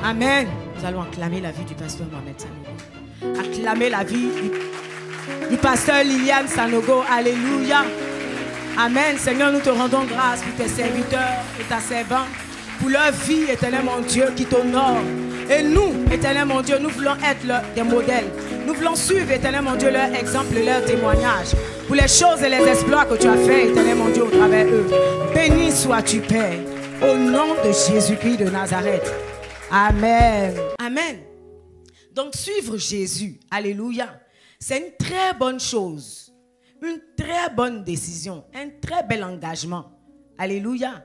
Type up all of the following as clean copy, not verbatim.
Amen. Nous allons acclamer la vie du pasteur Mohamed Sanogo. Acclamer la vie du pasteur Liliane Sanogo. Alléluia. Amen. Seigneur, nous te rendons grâce pour tes serviteurs et ta servante, pour leur vie, éternel mon Dieu, qui t'honore. Et nous, éternel mon Dieu, nous voulons être des modèles. Nous voulons suivre, éternel mon Dieu, leur exemple, leur témoignage. Pour les choses et les exploits que tu as fait, éternel mon Dieu, au travers d'eux. Béni sois-tu, Père, au nom de Jésus-Christ de Nazareth. Amen. Amen. Donc, suivre Jésus, alléluia, c'est une très bonne chose. Une très bonne décision. Un très bel engagement. Alléluia.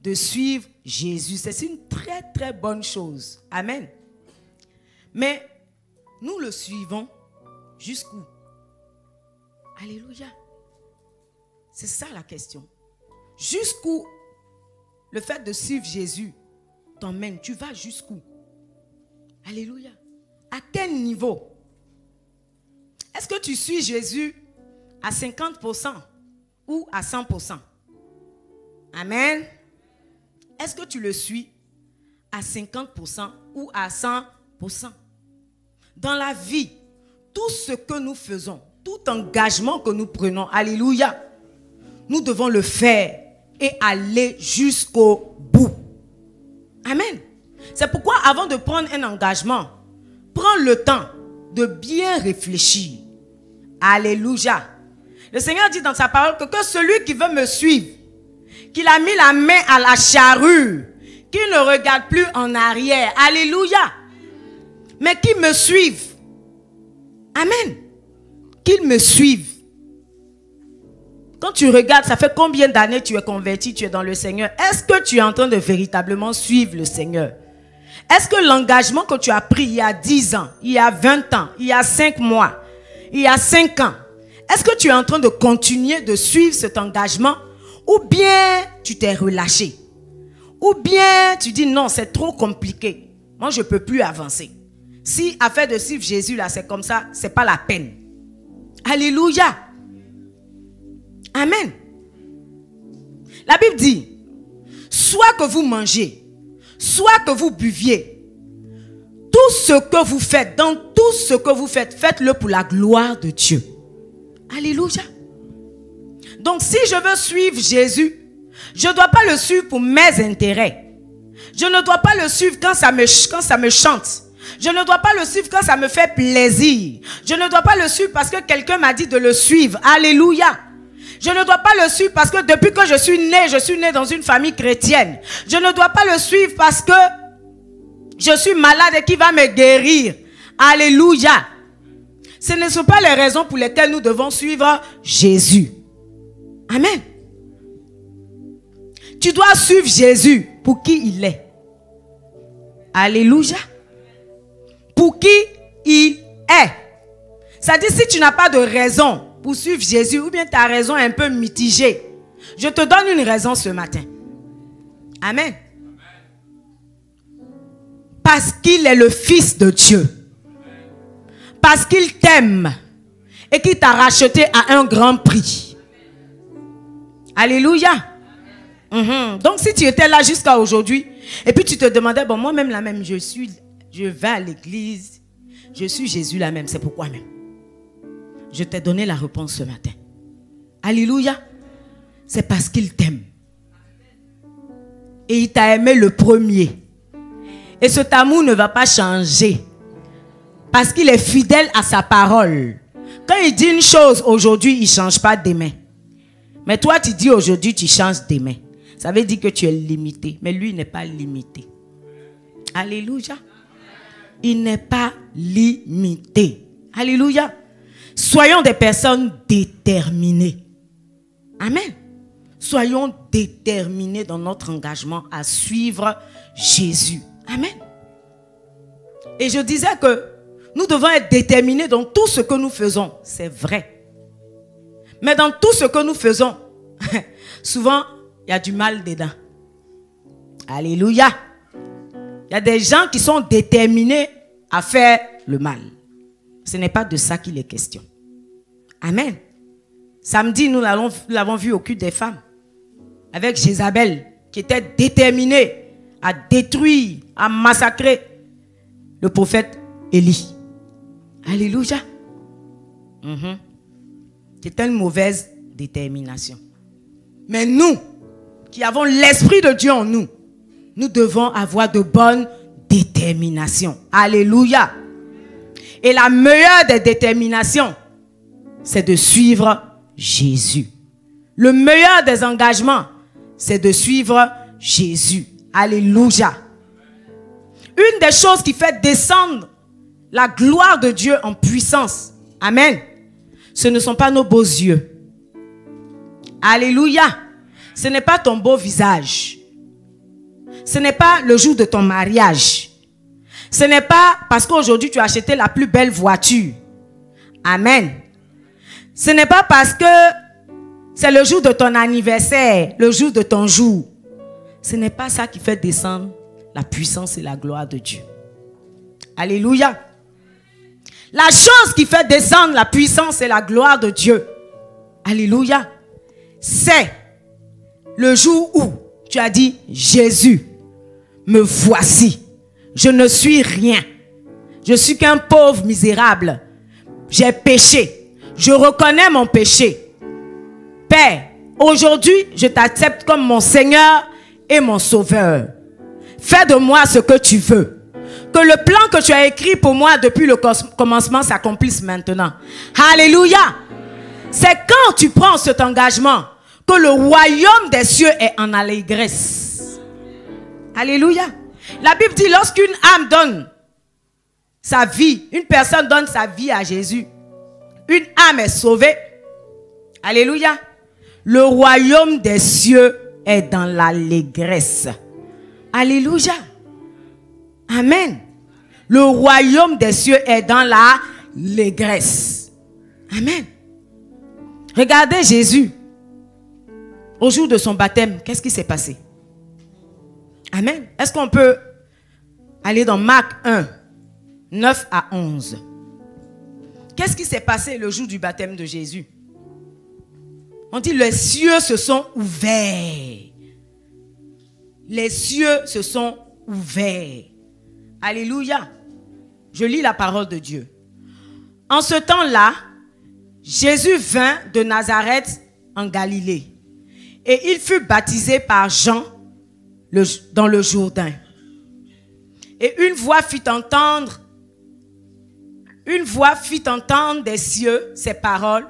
De suivre Jésus. C'est une très très bonne chose. Amen. Mais nous le suivons jusqu'où? Alléluia. C'est ça la question. Jusqu'où le fait de suivre Jésus t'emmène? Tu vas jusqu'où? Alléluia. À quel niveau? Est-ce que tu suis Jésus à 50% ou à 100%? Amen. Est-ce que tu le suis à 50% ou à 100%? Dans la vie, tout ce que nous faisons, tout engagement que nous prenons, alléluia, nous devons le faire et aller jusqu'au bout. Amen. C'est pourquoi avant de prendre un engagement, prends le temps de bien réfléchir. Alléluia. Le Seigneur dit dans sa parole que celui qui veut me suivre, qu'il a mis la main à la charrue, qu'il ne regarde plus en arrière. Alléluia. Mais qu'il me suive. Amen. Qu'il me suive. Quand tu regardes, ça fait combien d'années tu es converti, tu es dans le Seigneur? Est-ce que tu es en train de véritablement suivre le Seigneur? Est-ce que l'engagement que tu as pris il y a 10 ans, il y a 20 ans, il y a 5 mois, il y a 5 ans, est-ce que tu es en train de continuer de suivre cet engagement? Ou bien tu t'es relâché? Ou bien tu dis non, c'est trop compliqué. Moi, je ne peux plus avancer. Si affaire de suivre Jésus, là, c'est comme ça, ce n'est pas la peine. Alléluia. Amen. La Bible dit, soit que vous mangez, soit que vous buviez, tout ce que vous faites, dans tout ce que vous faites, faites-le pour la gloire de Dieu. Alléluia. Donc si je veux suivre Jésus, je ne dois pas le suivre pour mes intérêts. Je ne dois pas le suivre quand ça me chante. Je ne dois pas le suivre quand ça me fait plaisir. Je ne dois pas le suivre parce que quelqu'un m'a dit de le suivre. Alléluia. Je ne dois pas le suivre parce que depuis que je suis né dans une famille chrétienne. Je ne dois pas le suivre parce que je suis malade et qui va me guérir. Alléluia. Ce ne sont pas les raisons pour lesquelles nous devons suivre Jésus. Amen. Tu dois suivre Jésus pour qui il est. Alléluia. Pour qui il est. C'est-à-dire si tu n'as pas de raison pour suivre Jésus ou bien ta raison est un peu mitigée, je te donne une raison ce matin. Amen. Parce qu'il est le Fils de Dieu. Parce qu'il t'aime et qu'il t'a racheté à un grand prix. Alléluia. Donc si tu étais là jusqu'à aujourd'hui et puis tu te demandais, bon moi-même la même, je vais à l'église, je suis Jésus la même, c'est pourquoi même. Je t'ai donné la réponse ce matin. Alléluia. C'est parce qu'il t'aime. Et il t'a aimé le premier. Et cet amour ne va pas changer. Parce qu'il est fidèle à sa parole. Quand il dit une chose aujourd'hui, il ne change pas demain. Mais toi, tu dis aujourd'hui, tu changes demain. Ça veut dire que tu es limité. Mais lui, il n'est pas limité. Alléluia. Il n'est pas limité. Alléluia. Soyons des personnes déterminées. Amen. Soyons déterminés dans notre engagement à suivre Jésus. Amen. Et je disais que nous devons être déterminés dans tout ce que nous faisons. C'est vrai. Mais dans tout ce que nous faisons, souvent, il y a du mal dedans. Alléluia. Il y a des gens qui sont déterminés à faire le mal. Ce n'est pas de ça qu'il est question. Amen. Samedi, nous l'avons vu au culte des femmes. Avec Jézabel, qui était déterminée à détruire, à massacrer le prophète Élie. Alléluia. C'était une mauvaise détermination. Mais nous, qui avons l'Esprit de Dieu en nous, nous devons avoir de bonnes déterminations. Alléluia. Et la meilleure des déterminations, c'est de suivre Jésus. Le meilleur des engagements, c'est de suivre Jésus. Alléluia. Une des choses qui fait descendre la gloire de Dieu en puissance, amen, ce ne sont pas nos beaux yeux. Alléluia. Ce n'est pas ton beau visage. Ce n'est pas le jour de ton mariage. Ce n'est pas parce qu'aujourd'hui tu as acheté la plus belle voiture. Amen. Ce n'est pas parce que c'est le jour de ton anniversaire, le jour de ton jour. Ce n'est pas ça qui fait descendre la puissance et la gloire de Dieu. Alléluia. La chose qui fait descendre la puissance et la gloire de Dieu, alléluia, c'est le jour où tu as dit, Jésus, me voici. Je ne suis rien. Je suis qu'un pauvre misérable. J'ai péché. Je reconnais mon péché. Père, aujourd'hui, je t'accepte comme mon Seigneur et mon Sauveur. Fais de moi ce que tu veux. Que le plan que tu as écrit pour moi depuis le commencement s'accomplisse maintenant. Alléluia. C'est quand tu prends cet engagement que le royaume des cieux est en allégresse. Alléluia. La Bible dit, lorsqu'une âme donne sa vie, une personne donne sa vie à Jésus, une âme est sauvée. Alléluia. Le royaume des cieux est dans l'allégresse. Alléluia. Amen. Le royaume des cieux est dans l'allégresse. Amen. Regardez Jésus. Au jour de son baptême, qu'est-ce qui s'est passé? Amen. Est-ce qu'on peut aller dans Marc 1, 9 à 11? Qu'est-ce qui s'est passé le jour du baptême de Jésus? On dit les cieux se sont ouverts. Les cieux se sont ouverts. Alléluia. Je lis la parole de Dieu. En ce temps-là, Jésus vint de Nazareth en Galilée. Et il fut baptisé par Jean dans le Jourdain. Et une voix fit entendre des cieux ces paroles.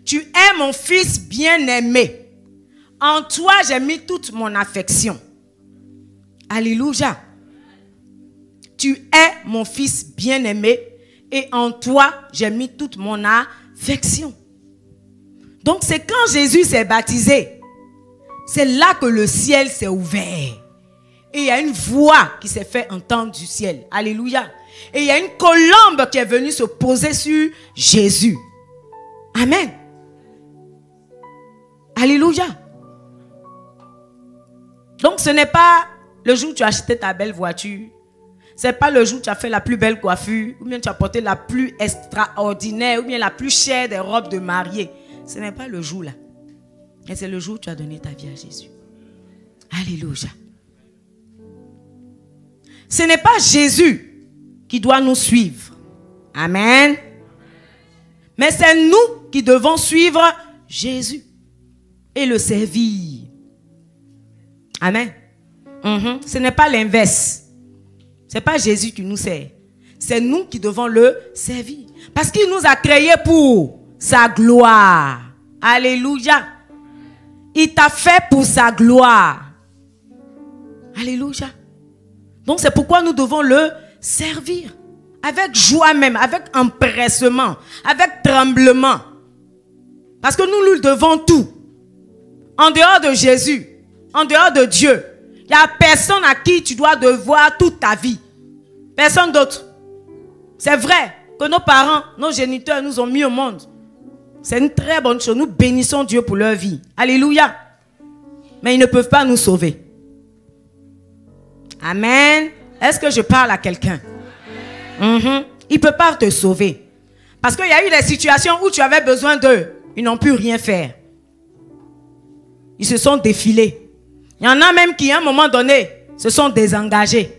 Tu es mon fils bien-aimé. En toi j'ai mis toute mon affection. Alléluia. Tu es mon fils bien-aimé et en toi j'ai mis toute mon affection. Donc c'est quand Jésus s'est baptisé, c'est là que le ciel s'est ouvert. Et il y a une voix qui s'est fait entendre du ciel. Alléluia. Et il y a une colombe qui est venue se poser sur Jésus. Amen. Alléluia. Donc ce n'est pas le jour où tu as acheté ta belle voiture. Ce n'est pas le jour où tu as fait la plus belle coiffure. Ou bien tu as porté la plus extraordinaire. Ou bien la plus chère des robes de mariée. Ce n'est pas le jour là. Mais c'est le jour où tu as donné ta vie à Jésus. Alléluia. Ce n'est pas Jésus qui doit nous suivre. Amen. Mais c'est nous qui devons suivre Jésus et le servir. Amen. Ce n'est pas l'inverse. Ce n'est pas Jésus qui nous sert. C'est nous qui devons le servir. Parce qu'il nous a créés pour sa gloire. Alléluia. Il t'a fait pour sa gloire. Alléluia. Donc c'est pourquoi nous devons le servir. Avec joie même, avec empressement, avec tremblement. Parce que nous lui devons tout. En dehors de Jésus, en dehors de Dieu, il n'y a personne à qui tu dois devoir toute ta vie. Personne d'autre. C'est vrai que nos parents, nos géniteurs nous ont mis au monde. C'est une très bonne chose. Nous bénissons Dieu pour leur vie. Alléluia. Mais ils ne peuvent pas nous sauver. Amen. Est-ce que je parle à quelqu'un? Il ne peut pas te sauver. Parce qu'il y a eu des situations où tu avais besoin d'eux. Ils n'ont pu rien faire. Ils se sont défilés. Il y en a même qui, à un moment donné, se sont désengagés.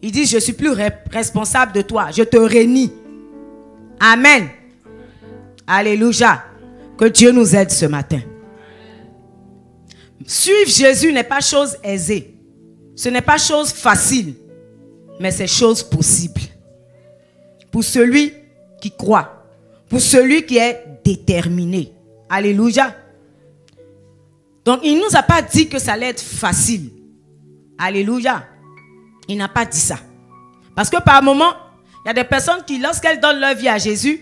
Il dit, je ne suis plus responsable de toi. Je te réunis. Amen. Alléluia. Que Dieu nous aide ce matin. Suivre Jésus n'est pas chose aisée. Ce n'est pas chose facile. Mais c'est chose possible. Pour celui qui croit. Pour celui qui est déterminé. Alléluia. Donc il ne nous a pas dit que ça allait être facile. Alléluia. Il n'a pas dit ça. Parce que par moment, il y a des personnes qui, lorsqu'elles donnent leur vie à Jésus,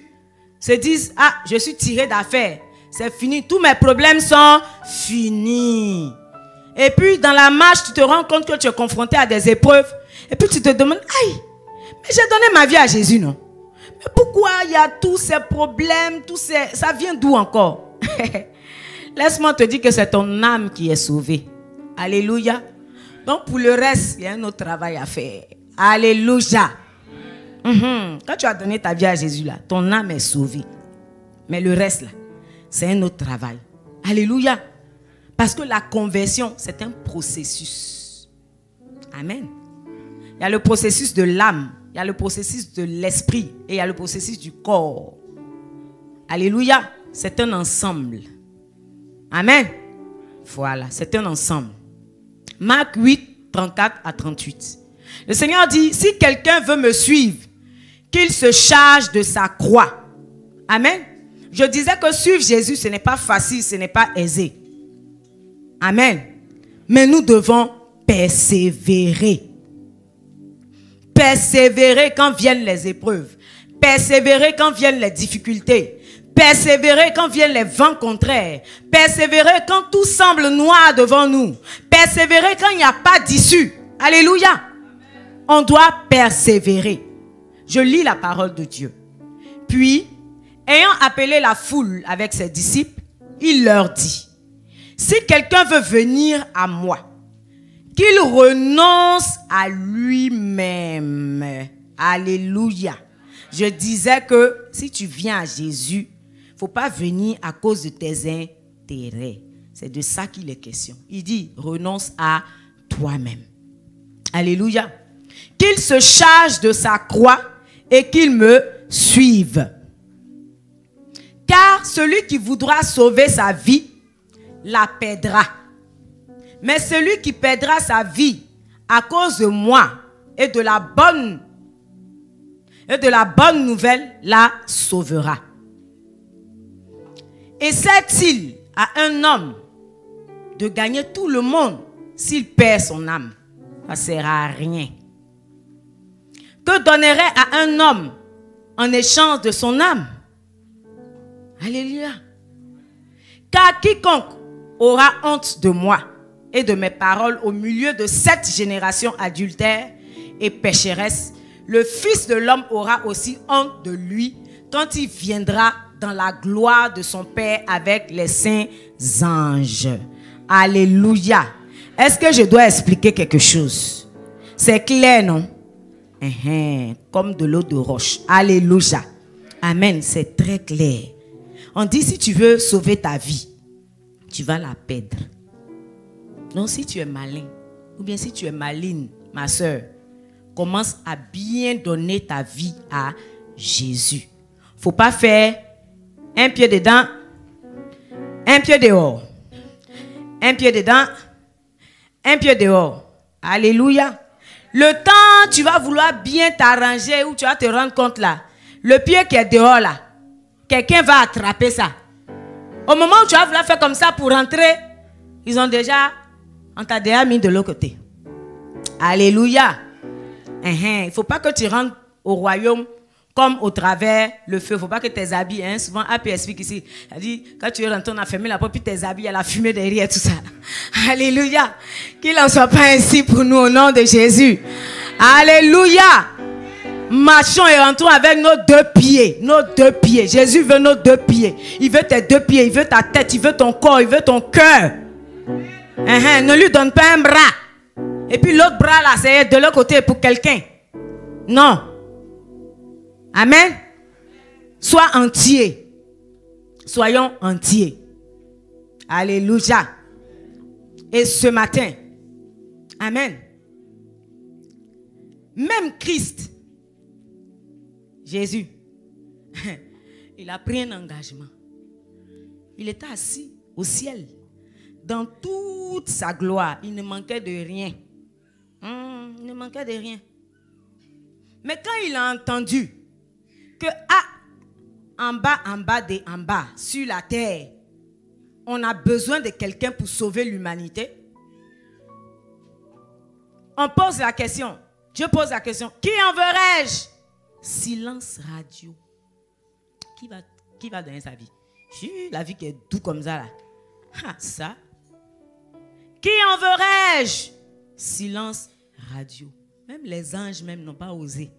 se disent, ah, je suis tiré d'affaire. C'est fini. Tous mes problèmes sont finis. Et puis, dans la marche, tu te rends compte que tu es confronté à des épreuves. Et puis, tu te demandes, aïe, mais j'ai donné ma vie à Jésus, non? Mais pourquoi il y a tous ces problèmes, ça vient d'où encore? Laisse-moi te dire que c'est ton âme qui est sauvée. Alléluia. Donc, pour le reste, il y a un autre travail à faire. Alléluia. Quand tu as donné ta vie à Jésus, là, ton âme est sauvée. Mais le reste, là, c'est un autre travail. Alléluia. Parce que la conversion, c'est un processus. Amen. Il y a le processus de l'âme, il y a le processus de l'esprit et il y a le processus du corps. Alléluia. C'est un ensemble. Amen. Voilà, c'est un ensemble. Marc 8, 34 à 38. Le Seigneur dit, si quelqu'un veut me suivre, qu'il se charge de sa croix. Amen. Je disais que suivre Jésus, ce n'est pas facile, ce n'est pas aisé. Amen. Mais nous devons persévérer. Persévérer quand viennent les épreuves. Persévérer quand viennent les difficultés. Persévérer quand viennent les vents contraires. Persévérer quand tout semble noir devant nous. Persévérer quand il n'y a pas d'issue. Alléluia. On doit persévérer. Je lis la parole de Dieu. Puis, ayant appelé la foule avec ses disciples, il leur dit, si quelqu'un veut venir à moi, qu'il renonce à lui-même. Alléluia. Je disais que si tu viens à Jésus, il ne faut pas venir à cause de tes intérêts. C'est de ça qu'il est question. Il dit, renonce à toi-même. Alléluia. Qu'il se charge de sa croix et qu'il me suive. Car celui qui voudra sauver sa vie, la perdra. Mais celui qui perdra sa vie à cause de moi et de la bonne nouvelle, la sauvera. Et sert-il à un homme de gagner tout le monde s'il perd son âme? Ça ne sert à rien. Que donnerait à un homme en échange de son âme? Alléluia. Car quiconque aura honte de moi et de mes paroles au milieu de cette génération adultère et pécheresse, le Fils de l'homme aura aussi honte de lui quand il viendra dans la gloire de son Père avec les saints anges. Alléluia. Est-ce que je dois expliquer quelque chose? C'est clair, non? Comme de l'eau de roche. Alléluia. Amen. C'est très clair. On dit si tu veux sauver ta vie, tu vas la perdre. Donc si tu es malin, ou bien si tu es maligne, ma soeur, commence à bien donner ta vie à Jésus. Il ne faut pas faire un pied dedans, un pied dehors. Un pied dedans, un pied dehors. Alléluia. Le temps, tu vas vouloir bien t'arranger ou tu vas te rendre compte là. Le pied qui est dehors là, quelqu'un va attraper ça. Au moment où tu vas vouloir faire comme ça pour rentrer, on t'a déjà mis de l'autre côté. Alléluia. Il ne faut pas que tu rentres au royaume comme au travers le feu. Il ne faut pas que tes habits, souvent AP explique ici, elle dit, quand tu es rentré, on a fermé la porte, puis tes habits, il y a la fumée derrière, tout ça. Alléluia. Qu'il n'en soit pas ainsi pour nous au nom de Jésus. Alléluia. Marchons et rentrons avec nos deux pieds. Nos deux pieds. Jésus veut nos deux pieds. Il veut tes deux pieds, il veut ta tête, il veut ton corps, il veut ton cœur. Ne lui donne pas un bras. Et puis l'autre bras là, c'est de l'autre côté pour quelqu'un. Non. Amen. Sois entier. Soyons entiers. Alléluia. Et ce matin, amen, Même Christ, Jésus, il a pris un engagement. Il était assis au ciel. Dans toute sa gloire, il ne manquait de rien. Il ne manquait de rien. Mais quand il a entendu que en bas, sur la terre, on a besoin de quelqu'un pour sauver l'humanité, on pose la question, je pose la question, qui enverrai-je? Silence radio. Qui va donner sa vie? La vie qui est doux comme ça là. Ça. Qui enverrai-je? Silence radio. Même les anges même n'ont pas osé.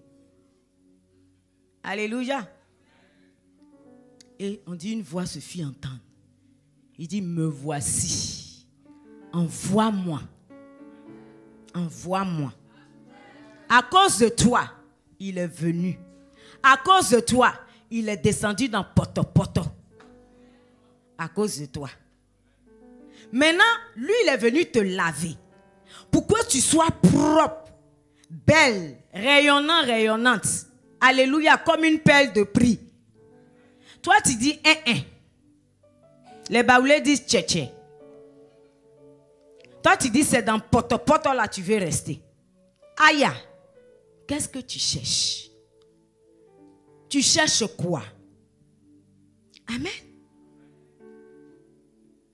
Alléluia. Et on dit une voix se fit entendre. Il dit, me voici. Envoie-moi. Envoie-moi. À cause de toi, il est venu. À cause de toi, il est descendu dans Poto. À cause de toi. Maintenant, lui, il est venu te laver. Pour que tu sois propre, belle, rayonnante. Alléluia, comme une perle de prix. Toi, tu dis Les Baoulés disent tché. Toi, tu dis c'est dans Poto là tu veux rester. Aïe, qu'est-ce que tu cherches? Tu cherches quoi? Amen.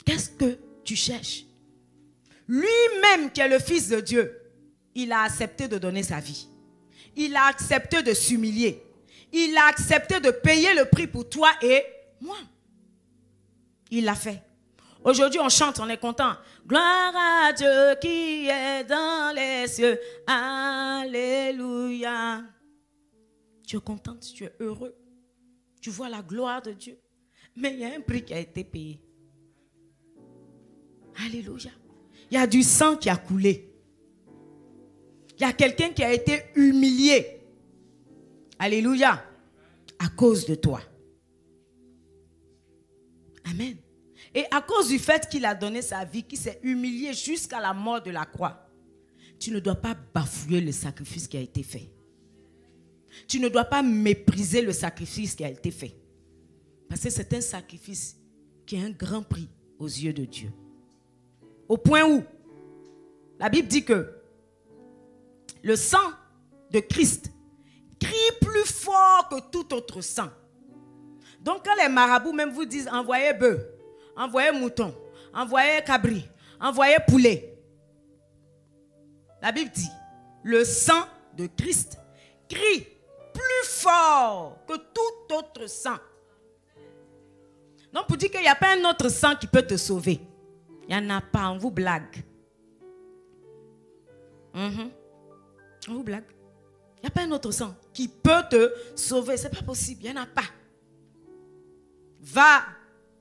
Qu'est-ce que tu cherches? Lui-même qui est le Fils de Dieu, il a accepté de donner sa vie. Il a accepté de s'humilier. Il a accepté de payer le prix pour toi et moi. Il l'a fait. Aujourd'hui, on chante, on est content. Gloire à Dieu qui est dans les cieux. Alléluia. Tu es contente, tu es heureux. Tu vois la gloire de Dieu. Mais il y a un prix qui a été payé. Alléluia. Il y a du sang qui a coulé. Il y a quelqu'un qui a été humilié. Alléluia. À cause de toi. Amen. Et à cause du fait qu'il a donné sa vie, qu'il s'est humilié jusqu'à la mort de la croix, tu ne dois pas bafouer le sacrifice qui a été fait. Tu ne dois pas mépriser le sacrifice qui a été fait. Parce que c'est un sacrifice qui a un grand prix aux yeux de Dieu. Au point où la Bible dit que le sang de Christ crie plus fort que tout autre sang. Donc quand les marabouts même vous disent envoyez bœuf, envoyez mouton, envoyez cabri, envoyez poulet. La Bible dit le sang de Christ crie plus fort que tout autre sang. Donc pour dire qu'il n'y a pas un autre sang qui peut te sauver. Il n'y en a pas, on vous blague. On vous blague. Il n'y a pas un autre sang qui peut te sauver. Ce n'est pas possible, il n'y en a pas. Va,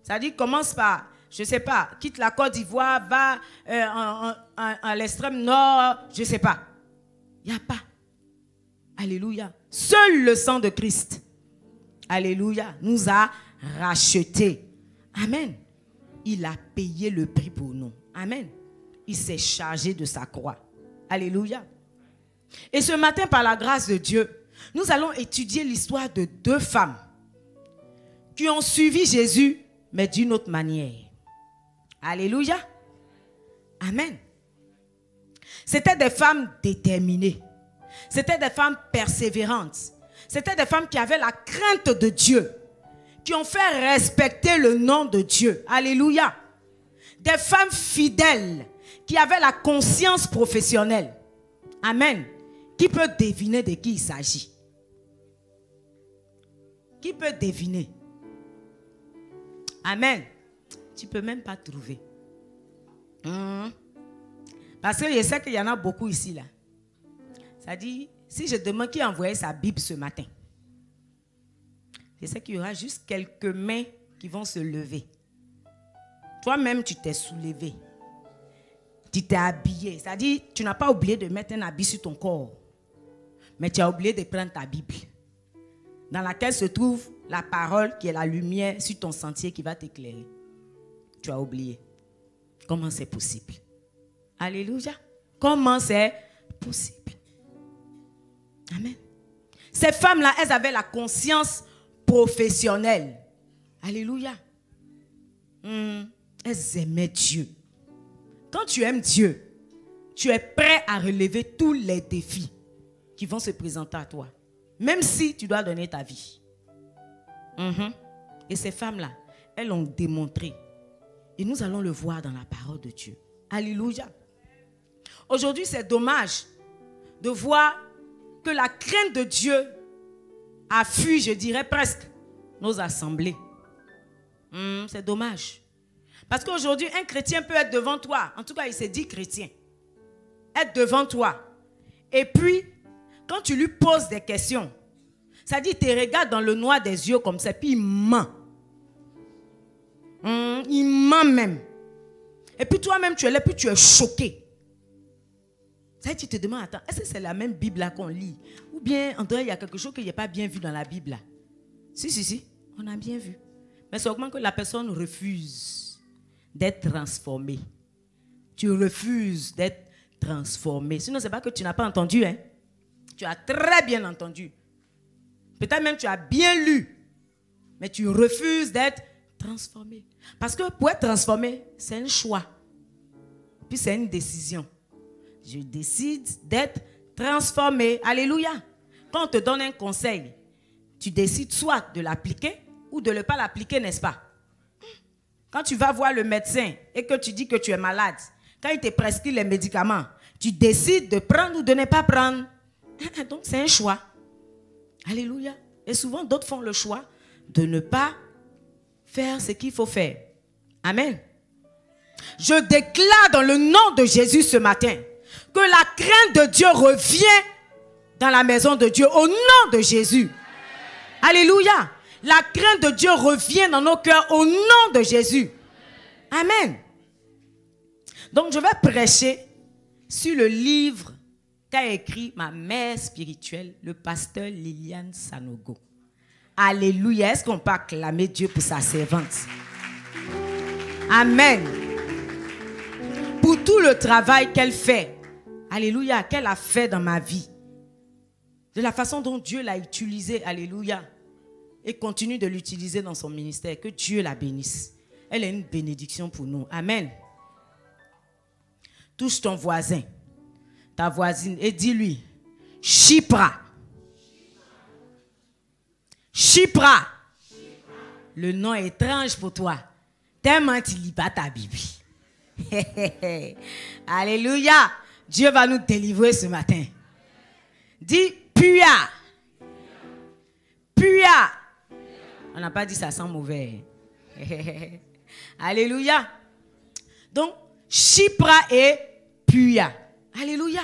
ça dit commence par, je ne sais pas, quitte la Côte d'Ivoire, va à l'extrême nord, je ne sais pas. Il n'y a pas. Alléluia. Seul le sang de Christ, alléluia, nous a rachetés. Amen. Il a payé le prix pour nous. Amen. Il s'est chargé de sa croix. Alléluia. Et ce matin, par la grâce de Dieu, nous allons étudier l'histoire de deux femmes qui ont suivi Jésus, mais d'une autre manière. Alléluia. Amen. C'était des femmes déterminées. C'était des femmes persévérantes. C'était des femmes qui avaient la crainte de Dieu, qui ont fait respecter le nom de Dieu. Alléluia. Des femmes fidèles qui avaient la conscience professionnelle. Amen. Qui peut deviner de qui il s'agit? Qui peut deviner? Amen. Tu ne peux même pas trouver. Parce que je sais qu'il y en a beaucoup ici là. Ça dit, si je demande qui a envoyé sa Bible ce matin, je sais qu'il y aura juste quelques mains qui vont se lever. Toi-même, tu t'es soulevé. Tu t'es habillé. C'est-à-dire, tu n'as pas oublié de mettre un habit sur ton corps. Mais tu as oublié de prendre ta Bible, dans laquelle se trouve la parole qui est la lumière sur ton sentier qui va t'éclairer. Tu as oublié. Comment c'est possible? Alléluia. Comment c'est possible? Amen. Ces femmes-là, elles avaient la conscience professionnelle. Alléluia. Elles aimaient Dieu. Quand tu aimes Dieu, tu es prêt à relever tous les défis qui vont se présenter à toi. Même si tu dois donner ta vie. Et ces femmes-là, elles l'ont démontré. Et nous allons le voir dans la parole de Dieu. Alléluia. Aujourd'hui, c'est dommage de voir que la crainte de Dieu a fui, je dirais presque, nos assemblées. C'est dommage. Parce qu'aujourd'hui, un chrétien peut être devant toi. En tout cas, il s'est dit chrétien. Être devant toi. Et puis, quand tu lui poses des questions, ça dit, il te regarde dans le noir des yeux comme ça, puis il ment. Il ment même. Et puis toi-même, tu es là, puis tu es choqué. Ça dit, tu te demandes, attends, est-ce que c'est la même Bible là qu'on lit? Ou bien, en vrai, il y a quelque chose qu'il n'y a pas bien vu dans la Bible là. Si, on a bien vu. Mais c'est augment que la personne refuse d'être transformée. Tu refuses d'être transformé. Sinon, ce n'est pas que tu n'as pas entendu. Hein? Tu as très bien entendu. Peut-être même tu as bien lu. Mais tu refuses d'être transformé. Parce que pour être transformé, c'est un choix. Puis c'est une décision. Je décide d'être transformé. Alléluia. Quand on te donne un conseil, tu décides soit de l'appliquer ou de ne pas l'appliquer, n'est-ce pas? Quand tu vas voir le médecin et que tu dis que tu es malade, quand il te prescrit les médicaments, tu décides de prendre ou de ne pas prendre. Donc c'est un choix. Alléluia. Et souvent d'autres font le choix de ne pas faire ce qu'il faut faire. Amen. Je déclare dans le nom de Jésus ce matin que la crainte de Dieu revient dans la maison de Dieu au nom de Jésus. Alléluia. La crainte de Dieu revient dans nos cœurs au nom de Jésus. Amen. Donc je vais prêcher sur le livre qu'a écrit ma mère spirituelle, le pasteur Liliane Sanogo. Alléluia. Est-ce qu'on peut acclamer Dieu pour sa servante? Amen. Pour tout le travail qu'elle fait. Alléluia. Qu'elle a fait dans ma vie. De la façon dont Dieu l'a utilisée. Alléluia. Et continue de l'utiliser dans son ministère. Que Dieu la bénisse. Elle est une bénédiction pour nous. Amen. Touche ton voisin, ta voisine et dis-lui, Chipra. Chipra. Le nom est étrange pour toi. Tellement tu ne lis pas ta Bible. Alléluia. Dieu va nous délivrer ce matin. Dis Puya. Puya. On n'a pas dit ça sans mauvais. Alléluia. Donc, Chipra et Puya. Alléluia.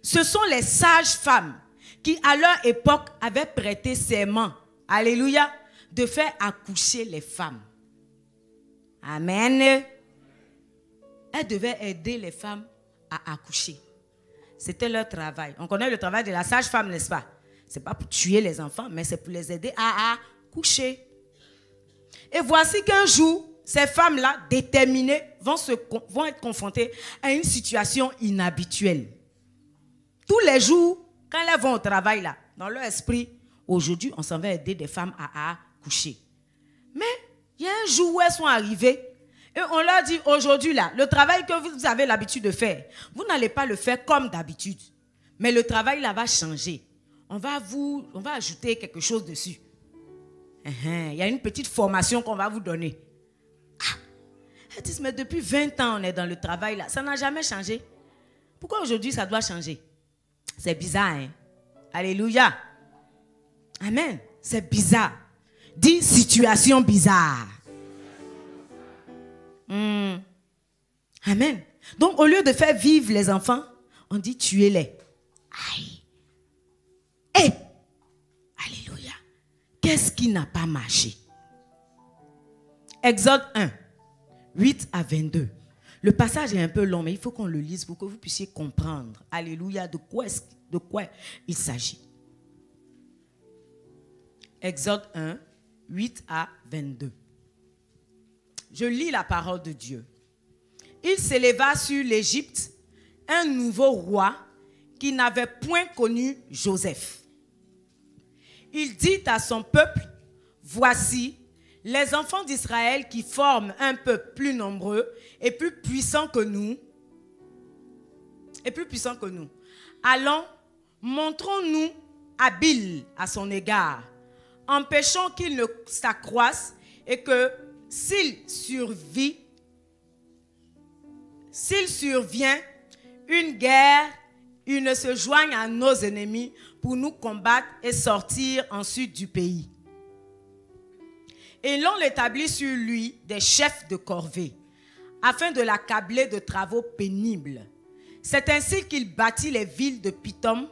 Ce sont les sages femmes qui, à leur époque, avaient prêté serment. Alléluia. De faire accoucher les femmes. Amen. Elles devaient aider les femmes à accoucher. C'était leur travail. On connaît le travail de la sage-femme, n'est-ce pas? Ce n'est pas pour tuer les enfants, mais c'est pour les aider à accoucher. Et voici qu'un jour, ces femmes-là, déterminées, vont être confrontées à une situation inhabituelle. Tous les jours, quand elles vont au travail, là, dans leur esprit, aujourd'hui, on s'en va aider des femmes à accoucher. Mais il y a un jour où elles sont arrivées et on leur dit, aujourd'hui, là, le travail que vous avez l'habitude de faire, vous n'allez pas le faire comme d'habitude. Mais le travail, là, va changer. On va ajouter quelque chose dessus. Il y a une petite formation qu'on va vous donner. Elles disent, mais depuis 20 ans, on est dans le travail là. Ça n'a jamais changé. Pourquoi aujourd'hui, ça doit changer? C'est bizarre, hein? Alléluia. Amen. C'est bizarre. Dis situation bizarre. Amen. Donc, au lieu de faire vivre les enfants, on dit tuez-les. Aïe. Hey. Alléluia. Qu'est-ce qui n'a pas marché? Exode 1. 8 à 22. Le passage est un peu long, mais il faut qu'on le lise pour que vous puissiez comprendre. Alléluia, de quoi il s'agit. Exode 1, 8 à 22. Je lis la parole de Dieu. Il s'éleva sur l'Égypte un nouveau roi qui n'avait point connu Joseph. Il dit à son peuple, voici, les enfants d'Israël qui forment un peuple plus nombreux et plus puissant que nous. Allons, montrons-nous habiles à son égard, empêchons qu'il ne s'accroisse et que s'il survient une guerre, il ne se joigne à nos ennemis pour nous combattre et sortir ensuite du pays. Et l'on établit sur lui des chefs de corvée, afin de l'accabler de travaux pénibles. C'est ainsi qu'il bâtit les villes de Pithom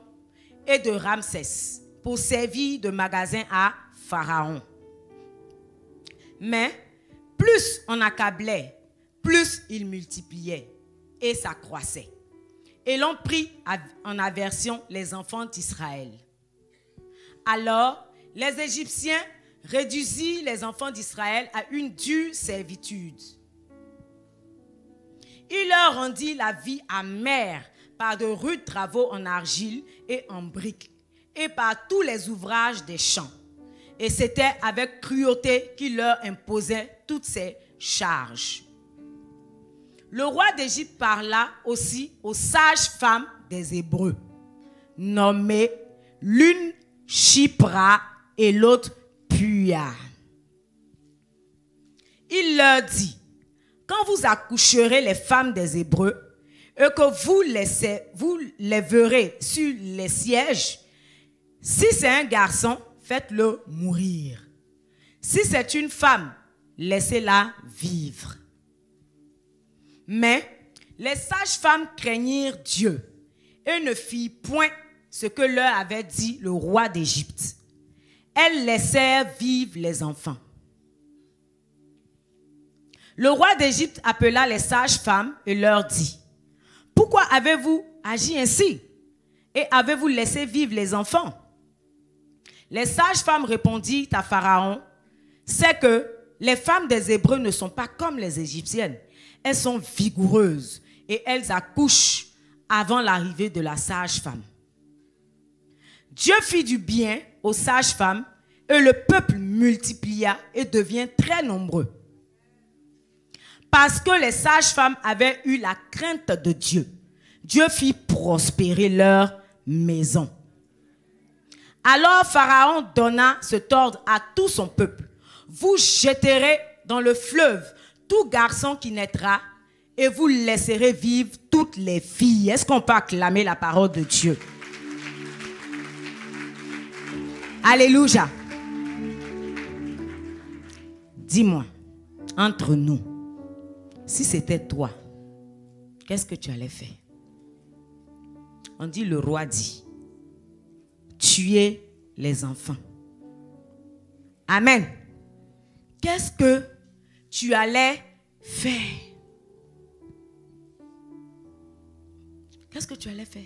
et de Ramsès, pour servir de magasin à Pharaon. Mais plus on accablait, plus il multipliait et s'accroissait. Et l'on prit en aversion les enfants d'Israël. Alors, les Égyptiens réduisirent les enfants d'Israël à une dure servitude. Il leur rendit la vie amère par de rudes travaux en argile et en briques, et par tous les ouvrages des champs. Et c'était avec cruauté qu'il leur imposait toutes ces charges. Le roi d'Égypte parla aussi aux sages-femmes des Hébreux, nommées l'une Shipra et l'autre Puya. Il leur dit, quand vous accoucherez les femmes des Hébreux et que vous les verrez sur les sièges, si c'est un garçon, faites-le mourir. Si c'est une femme, laissez-la vivre. Mais les sages-femmes craignirent Dieu et ne firent point ce que leur avait dit le roi d'Égypte. Elles laissèrent vivre les enfants. Le roi d'Égypte appela les sages-femmes et leur dit, « Pourquoi avez-vous agi ainsi et avez-vous laissé vivre les enfants ?» Les sages-femmes répondirent à Pharaon, « C'est que les femmes des Hébreux ne sont pas comme les Égyptiennes. Elles sont vigoureuses et elles accouchent avant l'arrivée de la sage-femme. » Dieu fit du bien aux sages-femmes et le peuple multiplia et devient très nombreux. Parce que les sages-femmes avaient eu la crainte de Dieu, Dieu fit prospérer leur maison. Alors Pharaon donna cet ordre à tout son peuple. Vous jetterez dans le fleuve tout garçon qui naîtra et vous laisserez vivre toutes les filles. Est-ce qu'on peut acclamer la parole de Dieu? Alléluia. Dis-moi, entre nous, si c'était toi, qu'est-ce que tu allais faire? On dit, le roi dit, tuer les enfants. Amen. Qu'est-ce que tu allais faire? Qu'est-ce que tu allais faire?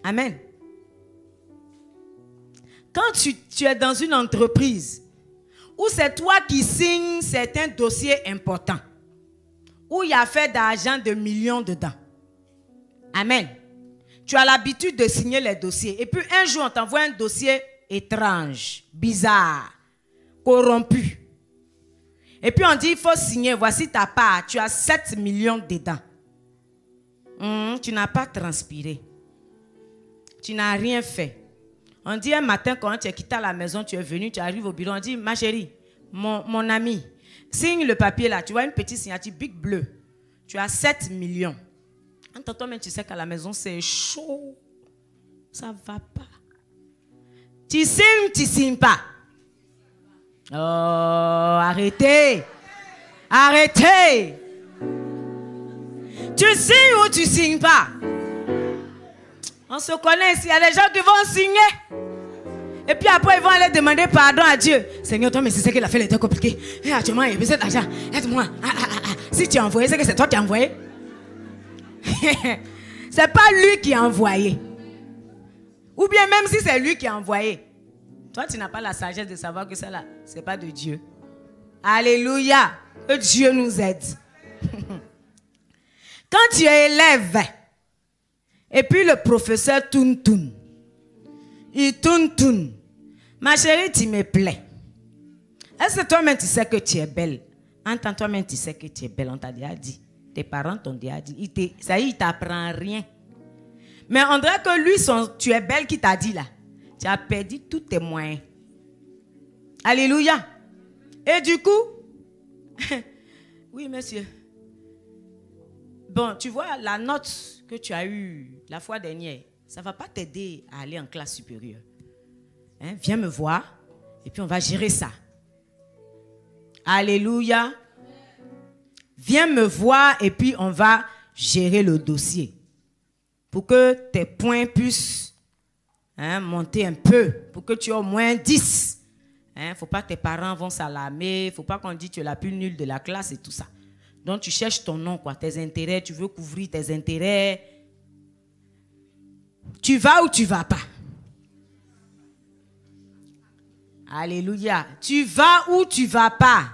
Amen. Quand tu es dans une entreprise où c'est toi qui signes certains dossiers importants, où il y a fait d'argent de millions dedans. Amen. Tu as l'habitude de signer les dossiers. Et puis un jour, on t'envoie un dossier étrange, bizarre, corrompu. Et puis on dit, il faut signer, voici ta part. Tu as 7 millions dedans. Tu n'as pas transpiré. Tu n'as rien fait. On dit un matin, quand tu es quitté à la maison, tu es venu, tu arrives au bureau, on dit, ma chérie, mon ami, signe le papier là, tu vois une petite signature big bleu. Tu as 7 millions. En toi-même, tu sais qu'à la maison, c'est chaud. Ça ne va pas. Tu signes pas. Oh, arrêtez. Arrêtez. Tu signes ou tu signes pas? On se connaît ici. Il y a des gens qui vont signer. Et puis après, ils vont aller demander pardon à Dieu. Seigneur, toi, mais c'est ce qu'il a fait, il était compliqué. Et actuellement, il y a besoin d'argent. Aide-moi. Si tu as envoyé, c'est que c'est toi qui as envoyé. C'est pas lui qui a envoyé. Ou bien même si c'est lui qui a envoyé, toi, tu n'as pas la sagesse de savoir que ça là, c'est pas de Dieu. Alléluia. Que Dieu nous aide. Quand tu es élève, Et puis le professeur tourne. Il tourne. Ma chérie, tu me plais. Est-ce que toi-même tu sais que tu es belle? Entends, toi-même tu sais que tu es belle, on t'a déjà dit. Tes parents t'ont déjà dit. Ça y est, il t'apprend rien. Mais on dirait que lui, tu es belle qui t'a dit là. Tu as perdu tous tes moyens. Alléluia. Et du coup, oui monsieur. Bon, tu vois, la note que tu as eue la fois dernière, ça ne va pas t'aider à aller en classe supérieure. Hein? Viens me voir et puis on va gérer ça. Alléluia. Viens me voir et puis on va gérer le dossier. Pour que tes points puissent monter un peu. Pour que tu aies au moins 10. Il ne faut pas que tes parents vont s'alarmer. Il ne faut pas qu'on dise que tu es la plus nulle de la classe et tout ça. Donc tu cherches ton nom, quoi, tes intérêts. Tu veux couvrir tes intérêts. Tu vas ou tu ne vas pas? Alléluia. Tu vas ou tu ne vas pas?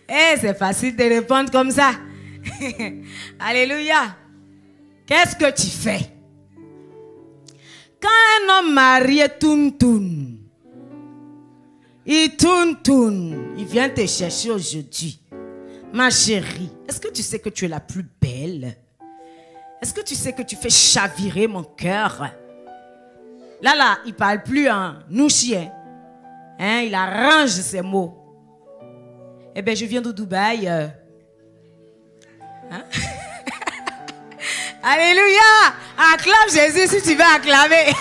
C'est facile de répondre comme ça. Alléluia. Qu'est-ce que tu fais? Quand un homme marié tourne, il tourne, il vient te chercher aujourd'hui. Ma chérie, est-ce que tu sais que tu es la plus belle? Est-ce que tu sais que tu fais chavirer mon cœur? Là, il ne parle plus en nouchi. Il arrange ses mots. Eh bien, je viens de Dubaï. Alléluia! Acclame Jésus si tu veux acclamer.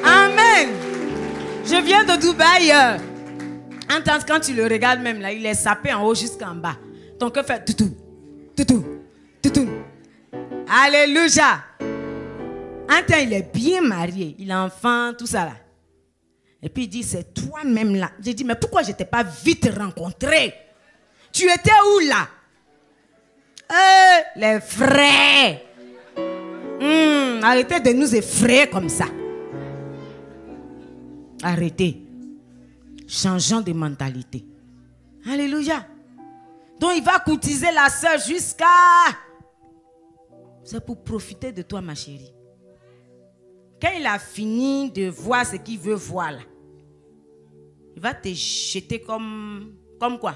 Amen. Je viens de Dubaï. Entends, quand tu le regardes même là, il est sapé en haut jusqu'en bas. Ton cœur fait toutou. Alléluia. Entends, il est bien marié. Il a enfant, tout ça là. Et puis il dit, c'est toi-même là. J'ai dit, mais pourquoi je ne t'ai pas vite rencontré? Tu étais où là? Les frères. Arrêtez de nous effrayer comme ça. Arrêtez. Changeons de mentalité. Alléluia. Donc il va courtiser la sœur jusqu'à... C'est pour profiter de toi, ma chérie. Quand il a fini de voir ce qu'il veut voir là, il va te jeter comme quoi?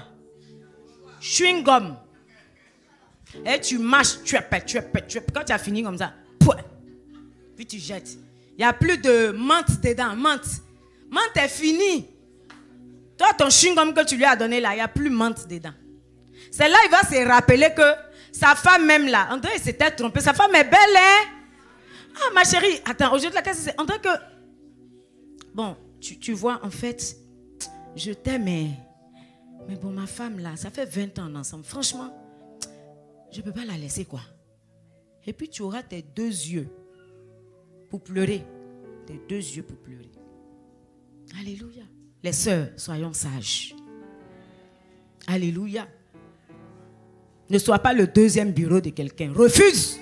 Chewing gum. Et tu marches, tu quand tu as fini comme ça, puis tu jettes. Il n'y a plus de menthe dedans. Menthe est fini. Toi, ton chewing gum que tu lui as donné là, il n'y a plus menthe dedans. C'est là il va se rappeler que sa femme même là, André s'était trompé. Sa femme est belle, hein? Ah, ma chérie, attends, aujourd'hui, la question c'est, André, que... Bon, tu vois, en fait, je t'aime, mais bon, ma femme là, ça fait 20 ans ensemble. Franchement, je ne peux pas la laisser, quoi. Et puis, tu auras tes 2 yeux pour pleurer. Tes 2 yeux pour pleurer. Alléluia. Les sœurs, soyons sages. Alléluia. Ne sois pas le 2e bureau de quelqu'un. Refuse.